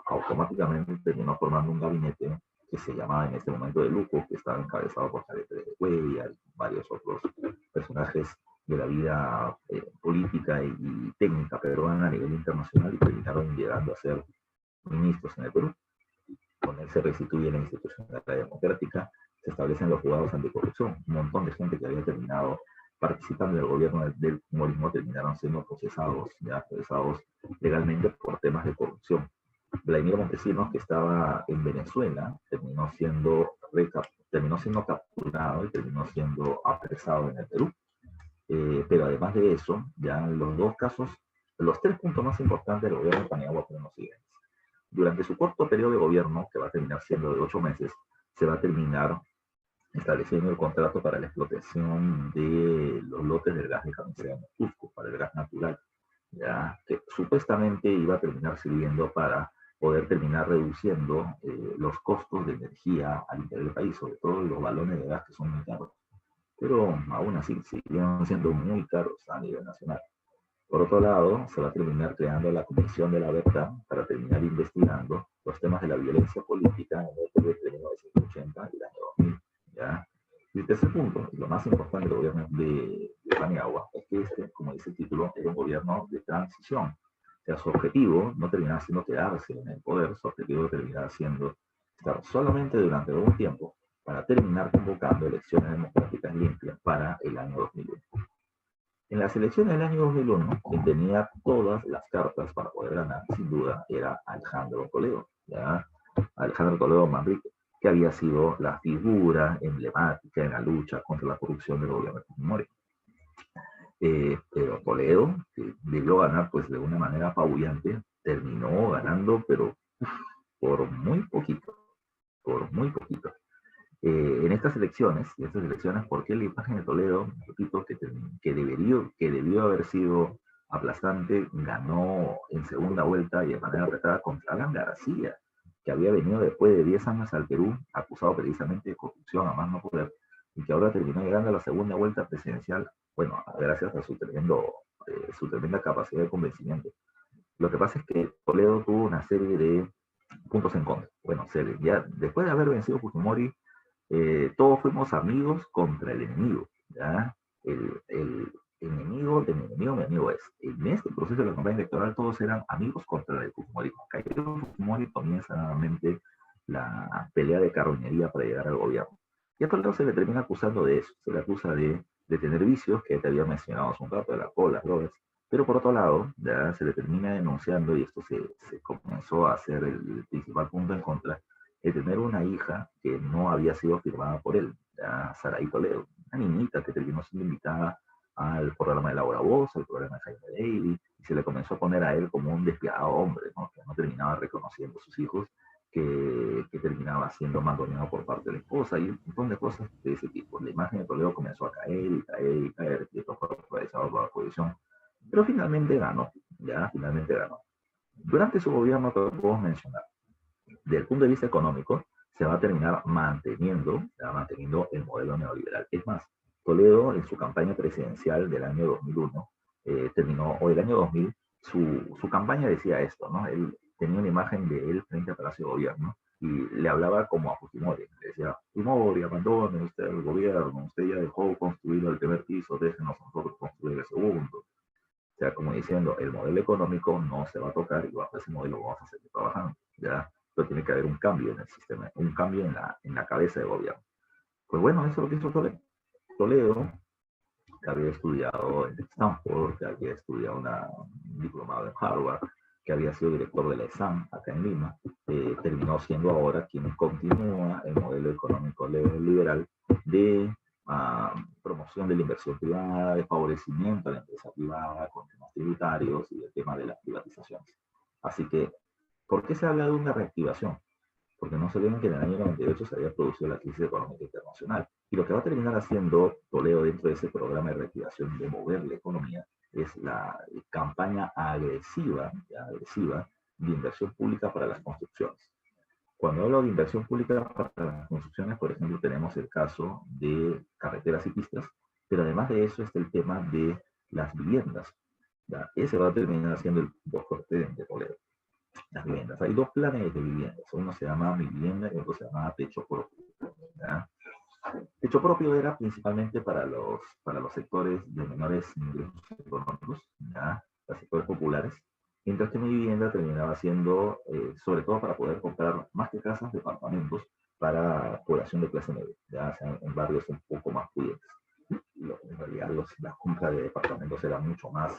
A: automáticamente terminó formando un gabinete que se llamaba en este momento de Luco, que estaba encabezado por Javier de Cuellar y varios otros personajes de la vida política y técnica peruana a nivel internacional y terminaron llegando a ser ministros en el Perú. Con él se restituye la institucionalidad democrática, se establecen los juzgados anticorrupción. Un montón de gente que había terminado participando en el gobierno del humorismo terminaron siendo procesados legalmente por temas de corrupción. Vladimir Montesinos, que estaba en Venezuela, terminó siendo capturado y terminó siendo apresado en el Perú. Pero además de eso, ya los dos casos, los tres puntos más importantes del gobierno de Paniagua fueron los siguientes. Durante su corto periodo de gobierno, que va a terminar siendo de 8 meses, se va a terminar estableciendo el contrato para la explotación de los lotes del gas de Camisea en Cusco, para el gas natural, ya que supuestamente iba a terminar sirviendo para poder terminar reduciendo los costos de energía al interior del país, sobre todo los balones de gas que son muy caros. Pero aún así siguen siendo muy caros a nivel nacional. Por otro lado, se va a terminar creando la Comisión de la Verdad para terminar investigando los temas de la violencia política en el periodo de 1980 y el año 2000. ¿Ya? Y el tercer punto, y lo más importante del gobierno de Paniagua, es que este, como dice el título, era un gobierno de transición. O sea, su objetivo no terminaba siendo quedarse en el poder, su objetivo terminaba siendo estar solamente durante algún tiempo para terminar convocando elecciones democráticas limpias para el año 2001. En las elecciones del año 2001, quien tenía todas las cartas para poder ganar, sin duda, era Alejandro Toledo. ¿Ya? Alejandro Toledo Manrique, que había sido la figura emblemática en la lucha contra la corrupción del gobierno de Fujimori. Pero Toledo, que debió ganar pues de una manera apabullante, terminó ganando, pero por muy poquito, por muy poquito. En estas elecciones, ¿por qué la imagen de Toledo, repito, que debió haber sido aplastante, ganó en segunda vuelta y de manera apretada contra Alan García, que había venido después de 10 años al Perú, acusado precisamente de corrupción a más no poder, y que ahora terminó llegando a la segunda vuelta presidencial, bueno, gracias a su tremenda capacidad de convencimiento. Lo que pasa es que Toledo tuvo una serie de puntos en contra. Bueno, ya después de haber vencido Fujimori, todos fuimos amigos contra el enemigo. ¿Ya? El enemigo de mi enemigo es. En este proceso de la campaña electoral todos eran amigos contra el Fujimorismo. Cayó Fujimori, comienza nuevamente la pelea de carroñería para llegar al gobierno. Y a Toledo se le termina acusando de eso. Se le acusa de tener vicios que te había mencionado hace un rato, de la cola, drogas. Pero por otro lado, ya se le termina denunciando, y esto se comenzó a hacer el principal punto en contra, de tener una hija que no había sido firmada por él, ya Saraí Toledo, una niñita que terminó siendo invitada al programa de Laura Voz, al programa de Jaime Daly, y se le comenzó a poner a él como un despiadado hombre, ¿no? Que no terminaba reconociendo a sus hijos, que terminaba siendo mandoneado por parte de la esposa, y un montón de cosas de ese tipo. La imagen de Toledo comenzó a caer y caer y caer, y esto fue realizado por la oposición, pero finalmente ganó, ya finalmente ganó. Durante su gobierno, te puedo mencionar, desde el punto de vista económico, se va a terminar manteniendo el modelo neoliberal. Es más, Toledo en su campaña presidencial del año 2001, o del año 2000, su campaña decía esto, ¿no? Él tenía una imagen de él frente al Palacio de Gobierno y le hablaba como a Fujimori. Le decía, Fujimori, abandone usted el gobierno, usted ya dejó construir el primer piso, déjenos nosotros construir el segundo. O sea, como diciendo, el modelo económico no se va a tocar y bajo ese modelo vamos a seguir trabajando, ¿ya? Pero tiene que haber un cambio en el sistema, un cambio en la cabeza de gobierno. Pues bueno, eso es lo que hizo Toledo. Toledo, que había estudiado en Stanford, que había estudiado un diplomado en Harvard, que había sido director de la ESAM acá en Lima, terminó siendo ahora quien continúa el modelo económico liberal de promoción de la inversión privada, de favorecimiento a la empresa privada con temas tributarios y el tema de las privatizaciones. Así que, ¿por qué se habla de una reactivación? Porque no se olviden que en el año 98 se había producido la crisis económica internacional. Y lo que va a terminar haciendo Toledo dentro de ese programa de reactivación de mover la economía es la campaña agresiva de inversión pública para las construcciones. Cuando hablo de inversión pública para las construcciones, por ejemplo, tenemos el caso de carreteras y pistas, pero además de eso está el tema de las viviendas. ¿Ya? Ese va a terminar siendo el punto fuerte de Toledo. Las viviendas. Hay dos planes de viviendas. Uno se llama Mi Vivienda y otro se llama Techo Propio. ¿Ya? Techo Propio era principalmente para los sectores de menores ingresos económicos, ¿ya? Los sectores populares, mientras que Mi Vivienda terminaba siendo, sobre todo para poder comprar más que casas, departamentos para población de clase media, ya sea en barrios un poco más pudientes. En realidad la compra de departamentos era mucho más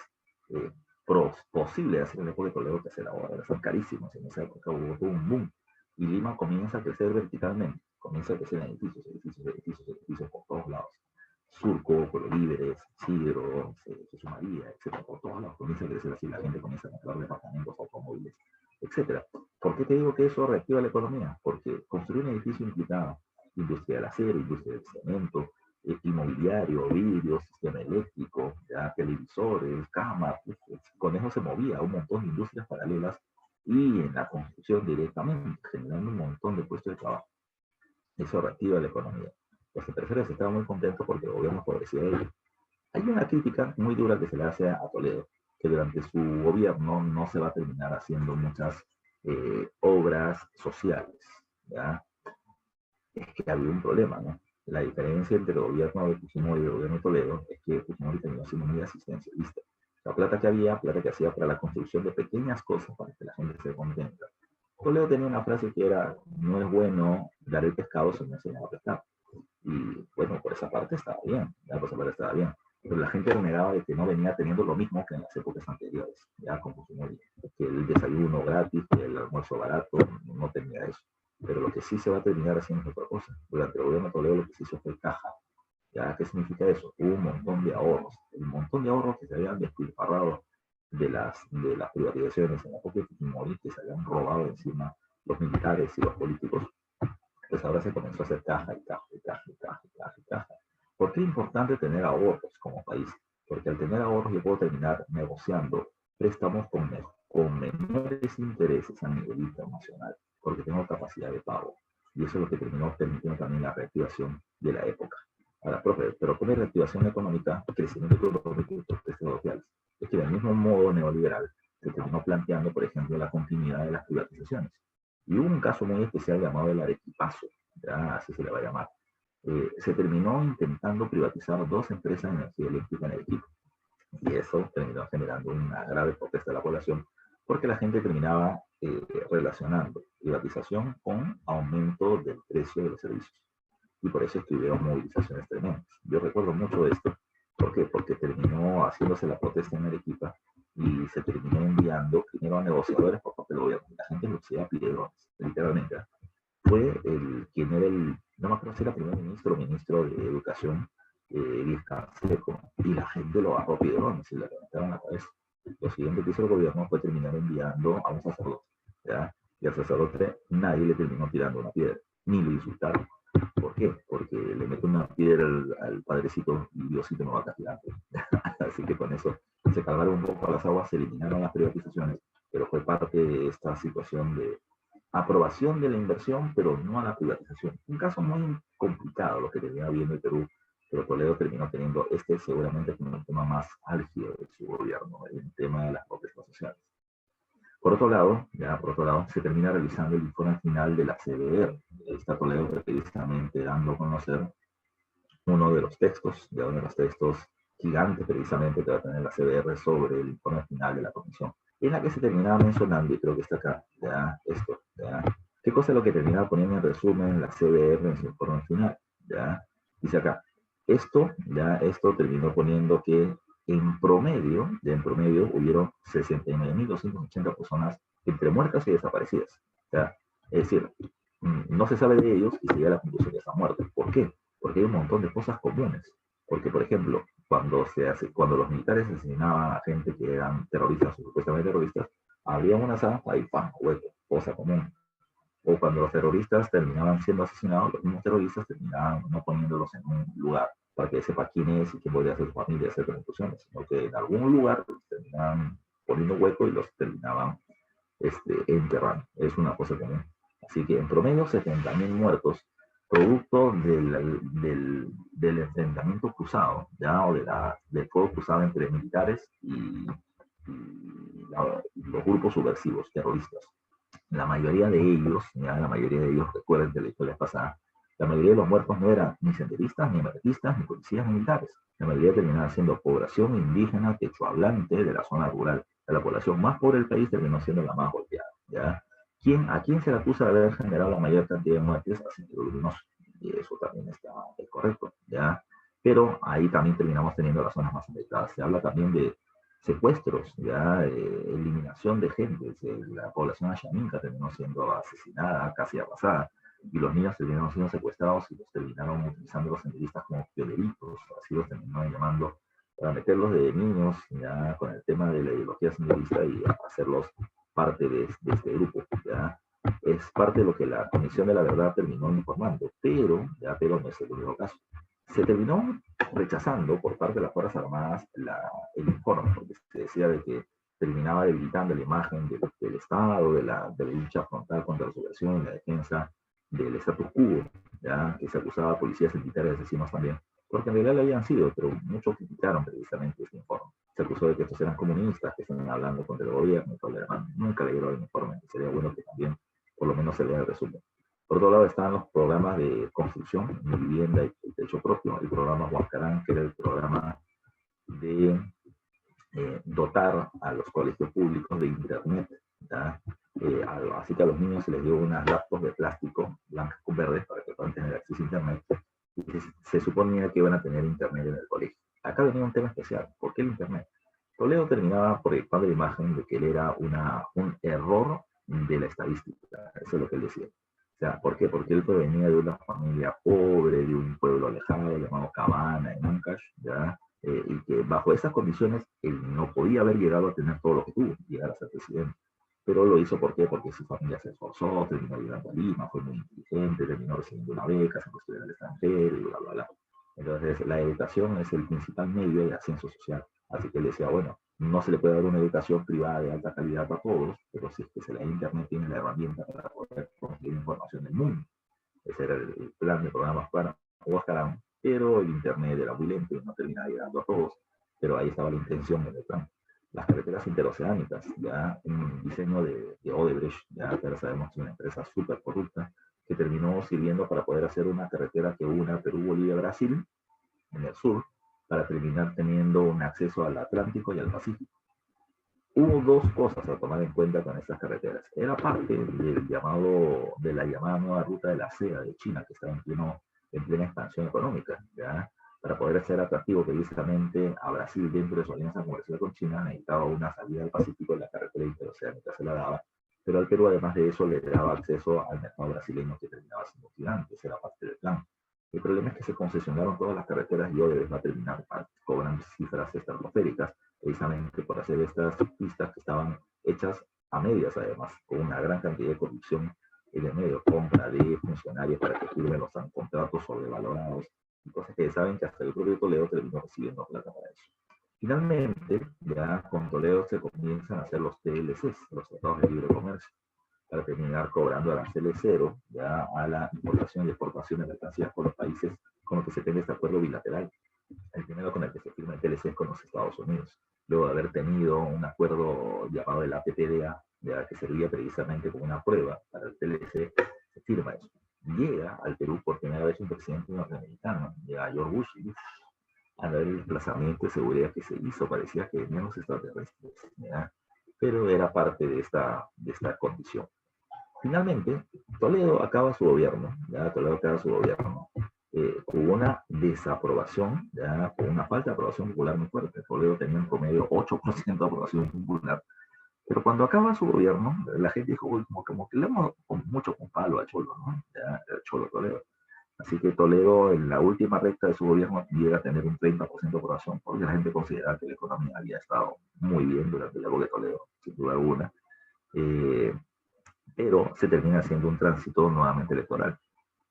A: posible de hacer en la época de Toledo que hacer ahora, son carísimos, en esa época hubo todo un boom, y Lima comienza a crecer verticalmente, comienza a crecer en edificios por todos lados. Surco, Cololíderes, Sigro, Jesús María, etcétera, por todos lados comienza a crecer así, la gente comienza a comprar departamentos, automóviles, etcétera. ¿Por qué te digo que eso reactiva la economía? Porque construir un edificio implicaba industria del acero, industria del cemento, inmobiliario, vidrio, sistema eléctrico, ya, televisores, cámaras, con eso se movía un montón de industrias paralelas y en la construcción directamente, generando un montón de puestos de trabajo. Eso reactiva la economía. Los empresarios estaban muy contentos porque el gobierno favorecía a ellos. Hay una crítica muy dura que se le hace a Toledo, que durante su gobierno no se va a terminar haciendo muchas obras sociales, ¿ya? Es que había un problema, ¿no? La diferencia entre el gobierno de Fujimori y el gobierno de Toledo es que Fujimori terminó siendo muy asistencialista. La plata que había, plata que hacía para la construcción de pequeñas cosas para que la gente se contenta. Toledo tenía una frase que era, no es bueno dar el pescado si no enseñar a pescar. Y bueno, por esa parte estaba bien, ya por esa parte estaba bien. Pero la gente renegaba de que no venía teniendo lo mismo que en las épocas anteriores, ya con Fujimori. Que el desayuno gratis, que el almuerzo barato, no tenía eso. Pero lo que sí se va a terminar haciendo es otra cosa. Durante el gobierno de Toledo lo que se hizo fue caja. ¿Ya? ¿Qué significa eso? Hubo un montón de ahorros. El montón de ahorros que se habían despilfarrado de las privatizaciones en la época de Fujimori, que se habían robado encima los militares y los políticos, pues ahora se comenzó a hacer caja y caja y caja y caja y caja y caja. ¿Por qué es importante tener ahorros como país? Porque al tener ahorros yo puedo terminar negociando préstamos con menores intereses a nivel internacional, porque tengo capacidad de pago. Y eso es lo que terminó permitiendo también la reactivación de la época. Ahora, profe, pero ¿cómo es reactivación económica, crecimiento económico y protestas sociales? Es que del mismo modo neoliberal se terminó planteando, por ejemplo, la continuidad de las privatizaciones. Y hubo un caso muy especial llamado el Arequipazo, ya así se le va a llamar. Se terminó intentando privatizar 2 empresas de energía eléctrica en Arequipa. Y eso terminó generando una grave protesta de la población, porque la gente terminaba relacionando privatización con aumento del precio de los servicios. Y por eso estuvieron movilizaciones tremendas. Yo recuerdo mucho de esto. ¿Por qué? Porque terminó haciéndose la protesta en Arequipa y se terminó enviando primero a negociadores por parte del gobierno. La gente lo hacía a piedrones, literalmente. Fue quien era no me acuerdo si era primer ministro o ministro de Educación, Díaz Canseco, y la gente lo agarró a piedrones y le levantaron la cabeza. Lo siguiente que hizo el gobierno fue terminar enviando a un sacerdote, ¿ya? Y al sacerdote nadie le terminó tirando una piedra, ni lo insultaron. ¿Por qué? Porque le mete una piedra al padrecito y Diosito no va a castigar. Así que con eso se calmaron un poco las aguas, se eliminaron las privatizaciones, pero fue parte de esta situación de aprobación de la inversión, pero no a la privatización. Un caso muy complicado lo que terminó viendo el Perú, pero Toledo terminó teniendo seguramente como el tema más álgido de su gobierno, el tema de las protestas sociales. Por otro lado, se termina revisando el informe final de la CBR. Está Toledo precisamente dando a conocer uno de los textos gigantes precisamente que va a tener la CBR sobre el informe final de la comisión, en la que se terminaba mencionando, y creo que está acá, esto, ¿qué cosa es lo que terminaba poniendo en resumen la CBR en su informe final? Dice acá, esto terminó poniendo que en promedio hubieron 69.280 personas entre muertas y desaparecidas. O sea, es decir, no se sabe de ellos y se llega a la conclusión que están muertos. ¿Por qué? Porque hay un montón de cosas comunes. Porque, por ejemplo, cuando los militares asesinaban a gente que eran terroristas o supuestamente terroristas, había una zanja y ¡pam! Hueco, cosa común. O cuando los terroristas terminaban siendo asesinados, los mismos terroristas terminaban no poniéndolos en un lugar para que sepa quién es y quién podría ser su familia, hacer conclusiones, sino que en algún lugar los terminaban poniendo hueco y los terminaban enterrando. Es una cosa común. Así que en promedio 70.000 muertos, producto del enfrentamiento cruzado, ¿ya? O del fuego cruzado entre militares y los grupos subversivos, terroristas. La mayoría de ellos, ya la mayoría de ellos, recuerden de la historia pasada, la mayoría de los muertos no eran ni senderistas, ni emergentistas, ni policías, ni militares. La mayoría terminaba siendo población indígena quechohablante de la zona rural. La población más pobre del país terminó siendo la más golpeada. ¿Ya? ¿A quién se le acusa de haber generado la mayor cantidad de muertes? A Sendero Luminoso. Y eso también es correcto. ¿Ya? Pero ahí también terminamos teniendo las zonas más afectadas. Se habla también de secuestros, ya eliminación de gente. La población ayaminca terminó siendo asesinada, casi arrasada, y los niños terminaron siendo secuestrados y los terminaron utilizando los senderistas como pioleritos, así los terminaron llamando, para meterlos de niños ya con el tema de la ideología senderista y hacerlos parte de este grupo. ¿Ya? Es parte de lo que la Comisión de la Verdad terminó informando, pero no es el único caso. Se terminó rechazando por parte de las Fuerzas Armadas el informe, porque se decía de que terminaba debilitando la imagen del Estado, de la lucha frontal contra la subversión y la defensa del status quo, ¿ya? Que se acusaba a policías y militares de asesinos también, porque en realidad lo habían sido, pero muchos criticaron precisamente este informe. Se acusó de que estos eran comunistas, que estaban hablando contra el gobierno y todo lo demás. Nunca leyeron el informe, sería bueno que también por lo menos se lea el resumen. Por otro lado están los programas de construcción, de vivienda y techo propio, el programa Huascarán, que era el programa de dotar a los colegios públicos de internet. Así que a los niños se les dio unas laptops de plástico, blancas con verdes, para que puedan tener acceso a internet. Y se suponía que iban a tener internet en el colegio. Acá venía un tema especial. ¿Por qué el internet? Toledo terminaba proyectando la imagen de que él era un error de la estadística. Eso es lo que él decía. O sea, ¿por qué? Porque él provenía de una familia pobre, de un pueblo alejado llamado Cabana, en Ancash, ¿ya? Y que bajo esas condiciones él no podía haber llegado a tener todo lo que tuvo, llegar a ser presidente. Pero lo hizo ¿por qué? Porque su familia se esforzó, terminó llegando a Lima, fue muy inteligente, terminó recibiendo una beca, se fue a estudiar al extranjero y bla, bla, bla. Entonces, la educación es el principal medio de ascenso social. Así que él decía, bueno, no se le puede dar una educación privada de alta calidad a todos, pero si es que se le da internet, tiene la herramienta para poder conseguir información del mundo. Ese era el plan del programa Huascarán, pero el internet era muy lento y no terminaba llegando a todos, pero ahí estaba la intención del plan. Las carreteras interoceánicas, ya un diseño de Odebrecht, ya pero sabemos que es una empresa súper corrupta, que terminó sirviendo para poder hacer una carretera que una Perú, Bolivia, Brasil, en el sur, para terminar teniendo un acceso al Atlántico y al Pacífico. Hubo dos cosas a tomar en cuenta con estas carreteras. Era parte de la llamada nueva ruta de la seda de China, que estaba en plena expansión económica, ¿ya? Para poder ser atractivo precisamente a Brasil dentro de su alianza comercial con China, necesitaba una salida al Pacífico y la carretera interoceánica se la daba, pero al Perú además de eso le daba acceso al mercado brasileño que terminaba siendo gigante, esa era parte del plan. El problema es que se concesionaron todas las carreteras y Odebrecht va a terminar cobrando cifras estratosféricas precisamente por hacer estas pistas que estaban hechas a medias además, con una gran cantidad de corrupción en el medio, compra de funcionarios para que firmen los contratos sobrevalorados, y cosas que saben que hasta el propio Toledo terminó recibiendo plata para eso. Finalmente, ya con Toledo se comienzan a hacer los TLCs, los tratados de libre comercio, para terminar cobrando aranceles cero ya a la importación y exportación de mercancías por los países con los que se tenga este acuerdo bilateral. El primero con el que se firma el TLC es con los Estados Unidos. Luego de haber tenido un acuerdo llamado el APPDA, ya que servía precisamente como una prueba para el TLC, se firma eso. Llega al Perú por primera vez un presidente norteamericano, llega George Bush, y a ver el desplazamiento de seguridad que se hizo, parecía que venían los extraterrestres, ¿ya? Pero era parte de esta Finalmente, Toledo acaba su gobierno, ya Toledo acaba su gobierno, hubo una desaprobación, ya, con una falta de aprobación popular muy fuerte. Toledo tenía en promedio 8% de aprobación popular. Pero cuando acaba su gobierno, la gente dijo, uy, como que le hemos mucho con palo a Cholo, ¿no? Ya, el Cholo Toledo. Así que Toledo, en la última recta de su gobierno, llega a tener un 30% de aprobación, porque la gente consideraba que la economía había estado muy bien durante la época de Toledo, sin duda alguna. Eh, pero se termina haciendo un tránsito nuevamente electoral.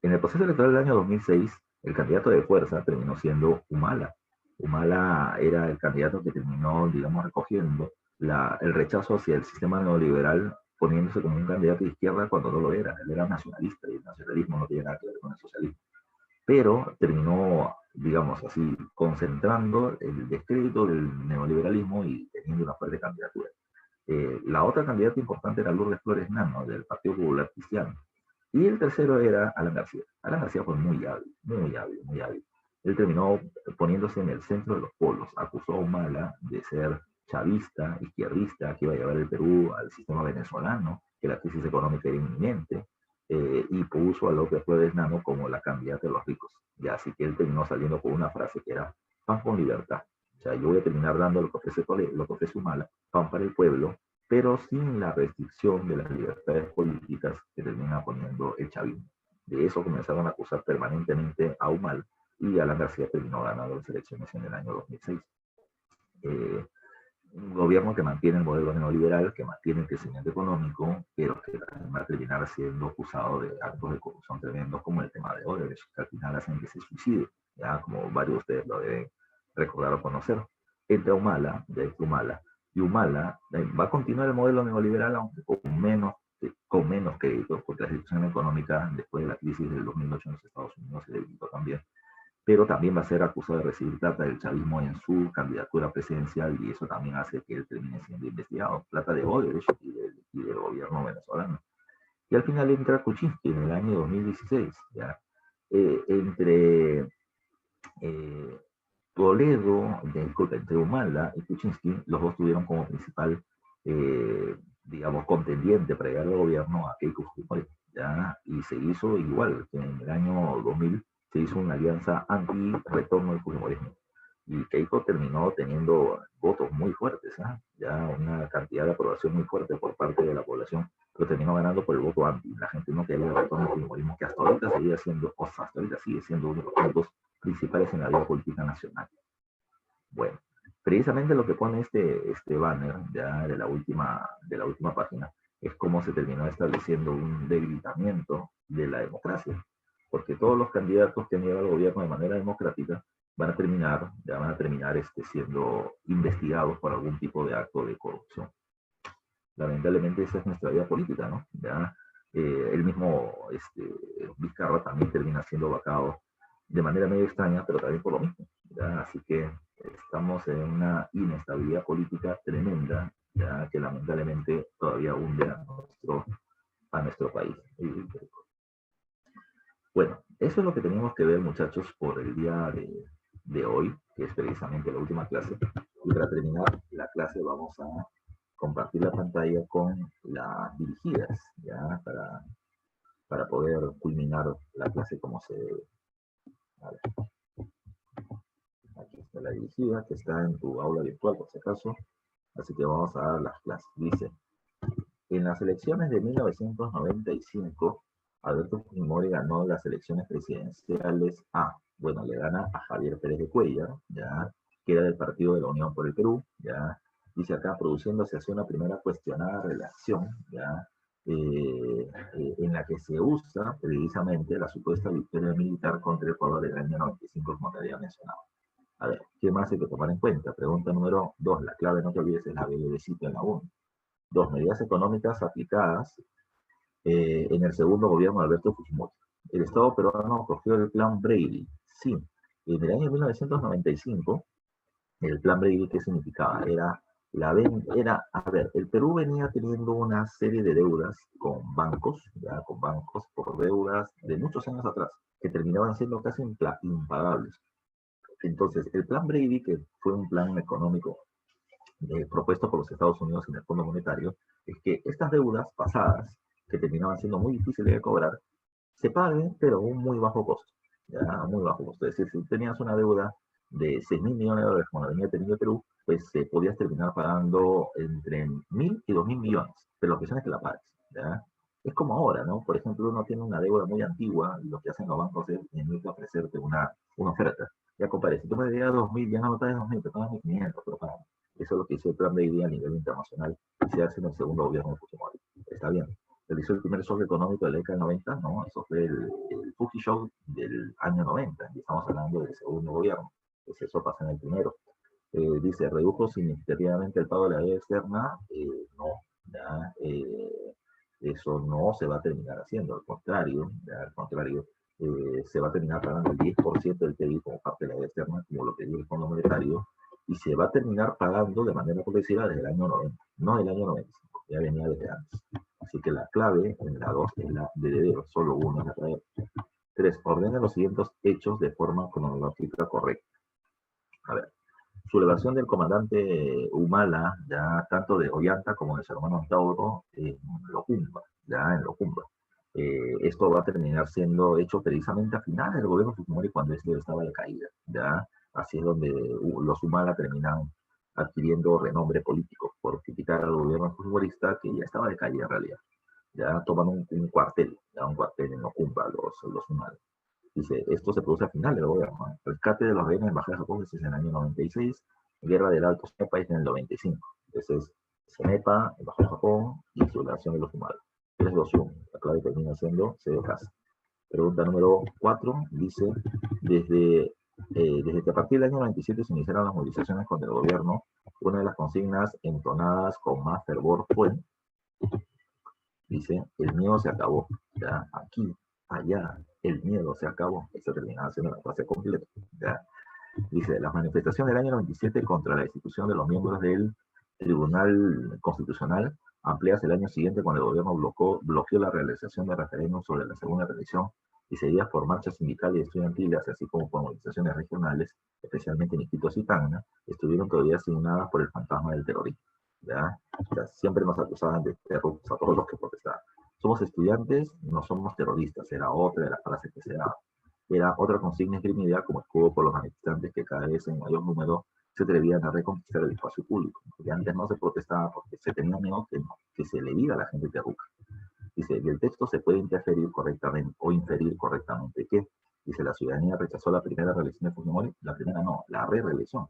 A: En el proceso electoral del año 2006, el candidato de fuerza terminó siendo Humala. Humala era el candidato que terminó, digamos, recogiendo el rechazo hacia el sistema neoliberal, poniéndose como un candidato de izquierda cuando no lo era. Él era nacionalista y el nacionalismo no tiene nada que ver con el socialismo. Pero terminó, digamos así, concentrando el descrédito del neoliberalismo y teniendo una fuerte candidatura. La otra candidata importante era Lourdes Flores Nano, del Partido Popular Cristiano. Y el tercero era Alan García. Alan García fue muy hábil, muy hábil, muy hábil. Él terminó poniéndose en el centro de los polos. Acusó a Humala de ser chavista, izquierdista, que iba a llevar el Perú al sistema venezolano, que la crisis económica era inminente, y puso a López Flores Nano como la candidata de los ricos. Ya, así que él terminó saliendo con una frase que era pan con libertad. O sea, yo voy a terminar dando lo que ofrece Toledo, lo que ofrece Humala, pan para el pueblo, pero sin la restricción de las libertades políticas que termina poniendo el chavismo. De eso comenzaron a acusar permanentemente a Humala, y Alan García terminó ganando las elecciones en el año 2006. Un gobierno que mantiene el modelo neoliberal, que mantiene el crecimiento económico, pero que va a terminar siendo acusado de actos de corrupción tremendos, como el tema de Odebrecht, que al final hacen que se suicide, ya como varios de ustedes lo deben recordar o conocer. Entra Humala, de Humala, y Humala va a continuar el modelo neoliberal, aunque con menos crédito, porque la situación económica después de la crisis del 2008 en los Estados Unidos se debilitó también, pero también va a ser acusado de recibir plata del chavismo en su candidatura presidencial, y eso también hace que él termine siendo investigado. Plata de Odebrecht y del gobierno venezolano. Y al final entra Kuczynski en el año 2016, ¿ya? Entre Toledo, disculpa, entre Humala y Kuczynski, los dos tuvieron como principal, digamos, contendiente para llegar al gobierno a Keiko Fujimori, ¿ya? Y se hizo igual, que en el año 2000 se hizo una alianza anti-retorno del Fujimorismo. Y Keiko terminó teniendo votos muy fuertes, ¿eh? Ya una cantidad de aprobación muy fuerte por parte de la población, pero terminó ganando por el voto anti. La gente no quería el retorno al Fujimorismo, que hasta ahorita seguía siendo, o hasta ahorita sigue siendo uno de los puntos principales en la vida política nacional. Bueno, precisamente lo que pone este banner ya de la última página es cómo se terminó estableciendo un debilitamiento de la democracia, porque todos los candidatos que han llegado al gobierno de manera democrática van a terminar siendo investigados por algún tipo de acto de corrupción. Lamentablemente esa es nuestra vida política, ¿no? Ya el mismo Vizcarra también termina siendo vacado de manera medio extraña, pero también por lo mismo, ¿ya? Así que estamos en una inestabilidad política tremenda, ya que lamentablemente todavía hunde a nuestro país. Bueno, eso es lo que tenemos que ver, muchachos, por el día de hoy, que es precisamente la última clase. Y para terminar la clase vamos a compartir la pantalla con las dirigidas, ya para poder culminar la clase como se debe. A ver. Aquí está la dirigida, que está en tu aula virtual, por si acaso. Así que vamos a dar las clases. Dice, en las elecciones de 1995, Alberto Fujimori ganó las elecciones presidenciales bueno, le gana a Javier Pérez de Cuellar, ya, que era del Partido de la Unión por el Perú, ya, dice acá, produciéndose así una primera cuestionada relación, ya, en la que se usa precisamente la supuesta victoria militar contra Ecuador en el año 95, como te había mencionado. A ver, ¿qué más hay que tomar en cuenta? Pregunta número 2, la clave no te olvides es la bebecita en la 1. 2, medidas económicas aplicadas en el segundo gobierno de Alberto Fujimori. El Estado peruano acogió el Plan Brady. Sí, en el año 1995, el Plan Brady, ¿qué significaba? A ver, el Perú venía teniendo una serie de deudas con bancos por deudas de muchos años atrás, que terminaban siendo casi impagables. Entonces, el Plan Brady, que fue un plan económico propuesto por los Estados Unidos en el Fondo Monetario, es que estas deudas pasadas, que terminaban siendo muy difíciles de cobrar, se paguen, pero a un muy bajo costo. ya muy bajo. Es decir, si tenías una deuda de 6.000 millones de dólares como la venía teniendo Perú, pues podías terminar pagando entre 1.000 y 2.000 millones, pero la cuestión es que la pagues, ¿ya? Es como ahora, ¿no? Por ejemplo, uno tiene una deuda muy antigua y lo que hacen los bancos es venir a ofrecerte una oferta. Ya, compadre, si tú me debías 2.000, ya no me pagas 2.000, te pagas 1.500, pero para. Eso es lo que hizo el plan de idea a nivel internacional y se hace en el segundo gobierno de Fujimori. Está bien. Realizó el primer shock económico de la década del 90, ¿no? Eso fue el Fuji Shock del año 90, y estamos hablando del segundo gobierno. Pues eso pasa en el primero. Dice, redujo significativamente el pago de la deuda externa. No, ya, eso no se va a terminar haciendo, al contrario, ya, al contrario, se va a terminar pagando el 10% del PIB como parte de la deuda externa, como lo pedía el Fondo Monetario, y se va a terminar pagando de manera progresiva desde el año 90, no del año 95, ya venía desde antes. Así que la clave en la 2 es la de deber, solo uno es la clave. 3. Ordena los siguientes hechos de forma cronológica correcta. A ver, sublevación del comandante Humala, ya tanto de Ollanta como de su hermano Tauro, en Locumba, ya en Locumba. Esto va a terminar siendo hecho precisamente a finales del gobierno de Fujimori cuando este estaba de caída, ya. Así es donde los Humala terminan adquiriendo renombre político por criticar al gobierno fujimorista que ya estaba de caída en realidad. Ya toman un cuartel, ya un cuartel en Locumba, los Humala. Dice, esto se produce al final del gobierno. Rescate de los rehenes en embajada de Japón es en el año 96, guerra del Alto Cenepa es en el 95. Entonces, Cenepa, embajada de Japón y sublevación de los humanos. 3, 2, 1. La clave termina siendo C de casa. Pregunta número 4 dice, desde que a partir del año 97 se iniciaron las movilizaciones contra el gobierno, una de las consignas entonadas con más fervor fue, dice, el miedo se acabó. Ya, aquí, allá, el miedo se acabó. Esta terminaba siendo la frase completa. Ya. Dice, las manifestaciones del año 97 contra la destitución de los miembros del Tribunal Constitucional, ampliadas el año siguiente cuando el gobierno bloqueó la realización de referéndum sobre la segunda revisión y seguidas por marchas sindicales y estudiantiles, así como por movilizaciones regionales, especialmente en Iquitos y Tacna, estuvieron todavía asignadas por el fantasma del terrorismo. ¿Ya? O sea, siempre nos acusaban de terroristas a todos los que protestaban. Somos estudiantes, no somos terroristas, era otra de las frases que se daba. Era otra consigna esgrimida como escudo por los manifestantes que cada vez en mayor número se atrevían a reconquistar el espacio público. Porque antes no se protestaba porque se tenía miedo que se le diga a la gente terruca. Dice, y el texto se puede interferir correctamente o inferir correctamente que, dice, la ciudadanía rechazó la primera reelección de Fujimori, la primera no, la re-reelección.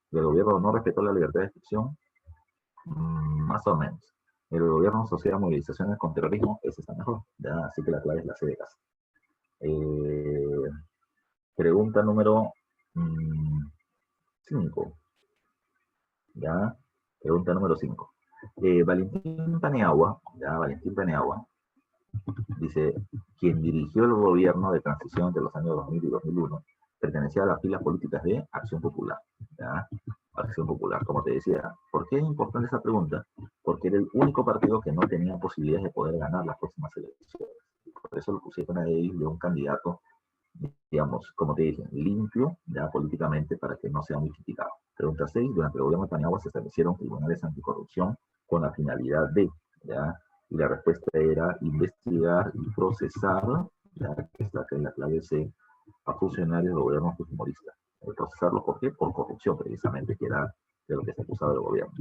A: Y el gobierno no respetó la libertad de expresión, más o menos. El gobierno asocia movilizaciones con terrorismo, ese está mejor. ¿Ya? Así que la clave es la C de casa. Pregunta número 5. ¿Ya? Pregunta número 5. Valentín Paniagua, ya, Valentín Paniagua, dice, quien dirigió el gobierno de transición entre los años 2000 y 2001, pertenecía a las filas políticas de Acción Popular, ¿ya? Acción Popular, como te decía. ¿Por qué es importante esa pregunta? Porque era el único partido que no tenía posibilidades de poder ganar las próximas elecciones. Por eso lo pusieron a ellos de un candidato, digamos, como te dije, limpio ya políticamente para que no sea muy criticado. Pregunta 6. Durante el gobierno de Paniagua se establecieron tribunales anticorrupción con la finalidad de, ¿ya? Y la respuesta era investigar y procesar, ya que está acá en la clave C, a funcionarios del gobierno fujimorista. Procesarlos, ¿por qué? Por corrupción, precisamente, que era de lo que se acusaba del gobierno.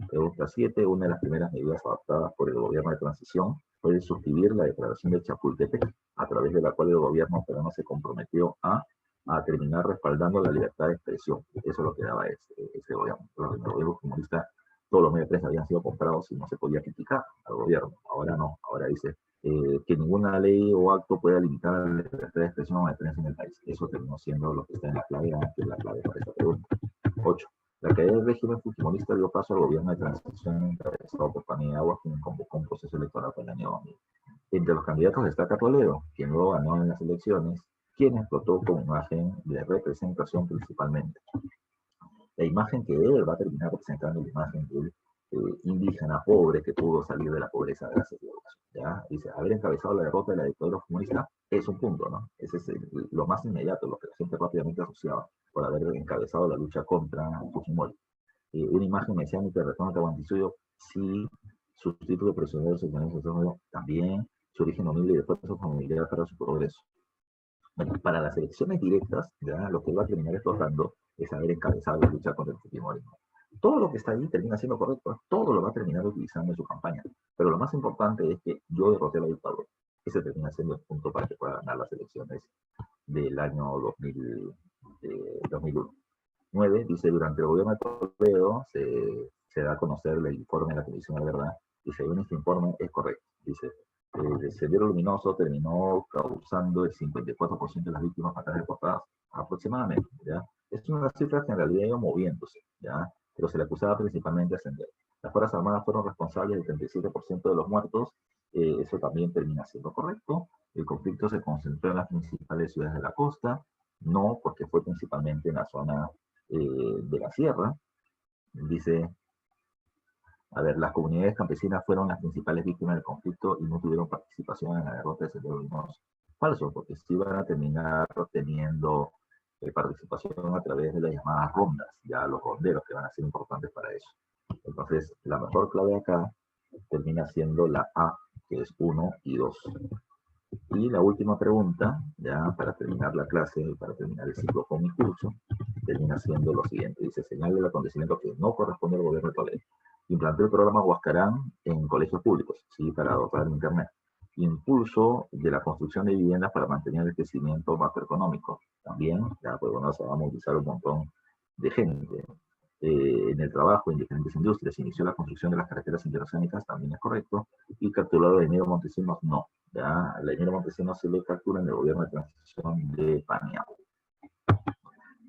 A: Pregunta 7. Una de las primeras medidas adoptadas por el gobierno de transición fue suscribir la declaración de Chapultepec, a través de la cual el gobierno peruano se comprometió a terminar respaldando la libertad de expresión. Eso es lo que daba ese gobierno. El gobierno comunista, todos los medios de prensa habían sido comprados y no se podía criticar al gobierno. Ahora no, ahora dice que ninguna ley o acto pueda limitar la libertad de expresión o de prensa en el país. Eso terminó siendo lo que está en la clave, que es la clave para esta pregunta. 8. La caída del régimen fujimorista dio paso al gobierno de transición encabezado por Paniagua, quien convocó un proceso electoral para el año 2000. Entre los candidatos destaca Toledo, quien luego ganó en las elecciones, quien explotó con imagen de representación principalmente. La imagen que él va a terminar representando la imagen del indígena pobre que pudo salir de la pobreza gracias a Dios. ¿Ya? Dice, haber encabezado la derrota de la dictadura comunista es un punto, ¿no? Ese es lo más inmediato, lo que la gente rápidamente asociaba por haber encabezado la lucha contra Fujimori. Una imagen mesiánica de retorno a Tahuantinsuyo, sí, su título de prisionero de su también, su origen humilde y de esfuerzo familiar para su progreso. Bueno, para las elecciones directas, ya lo que va a terminar explotando es haber encabezado la lucha contra el fujimorismo. Todo lo que está ahí termina siendo correcto, todo lo va a terminar utilizando en su campaña. Pero lo más importante es que yo derroté a la dictadura. Ese termina siendo el punto para que pueda ganar las elecciones del año 2001. 9 dice, durante el gobierno de Toledo se da a conocer el informe de la Comisión de la Verdad y según este informe es correcto. Dice, el Sendero Luminoso terminó causando el 54% de las víctimas fatales reportadas aproximadamente, ¿ya? Es una cifra que en realidad iba moviéndose, ¿ya? Pero se le acusaba principalmente a Sendero. Las Fuerzas Armadas fueron responsables del 37% de los muertos, eso también termina siendo correcto. El conflicto se concentró en las principales ciudades de la costa, no porque fue principalmente en la zona de la sierra. Dice, a ver, las comunidades campesinas fueron las principales víctimas del conflicto y no tuvieron participación en la derrota de Sendero Luminoso. Falso, porque sí van a terminar teniendo participación a través de las llamadas rondas, ya los ronderos que van a ser importantes para eso. Entonces, la mejor clave acá termina siendo la A, que es 1 y 2. Y la última pregunta, ya para terminar la clase y para terminar el ciclo con mi curso, termina siendo lo siguiente. Dice, señale el acontecimiento que no corresponde al gobierno de Toledo. Implanté el programa Huascarán en colegios públicos, sí, para dotar de internet. Impulso de la construcción de viviendas para mantener el crecimiento macroeconómico. También, ya pues bueno, se va a movilizar un montón de gente. En el trabajo en diferentes industrias, inició la construcción de las carreteras interoceánicas, también es correcto, y capturado de Enero Montesinos, no. Ya, la Enero Montesinos se le captura en el gobierno de transición de Paniagua.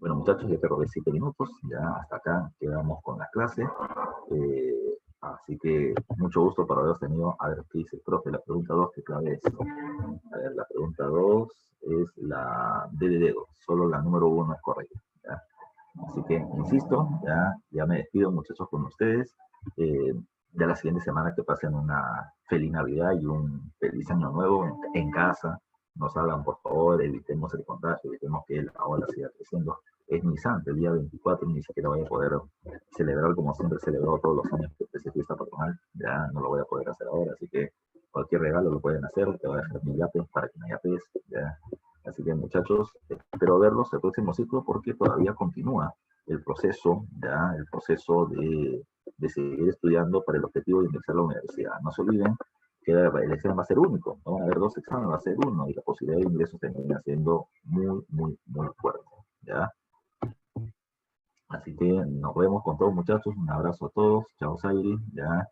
A: Bueno, muchachos, ya te robé 7 minutos, ya hasta acá quedamos con la clase. Así que mucho gusto por haberos tenido. A ver qué dice el profe. La pregunta 2, ¿qué clave es? A ver, la pregunta 2 es la D de dedo, solo la número 1 es correcta. ¿Ya? Así que, insisto, ya me despido, muchachos, con ustedes. Ya la siguiente semana que pasen una feliz Navidad y un feliz año nuevo en casa. Nos hablan, por favor, evitemos el contagio, evitemos que la ola siga creciendo. Es mi santo, el día 24, ni siquiera voy a poder celebrar como siempre he celebrado todos los años que empecé fiesta patronal. Ya no lo voy a poder hacer ahora, así que cualquier regalo lo pueden hacer. Te voy a dejar mi yape para que me yapes. Ya. Así que, muchachos, espero verlos el próximo ciclo porque todavía continúa el proceso, ya, el proceso de seguir estudiando para el objetivo de ingresar a la universidad. No se olviden que el examen va a ser único, no van a haber 2 exámenes, va a ser uno, y la posibilidad de ingreso termina siendo muy, muy, muy fuerte, ¿ya? Así que nos vemos con todos, muchachos, un abrazo a todos, chao Zairi, ¿ya?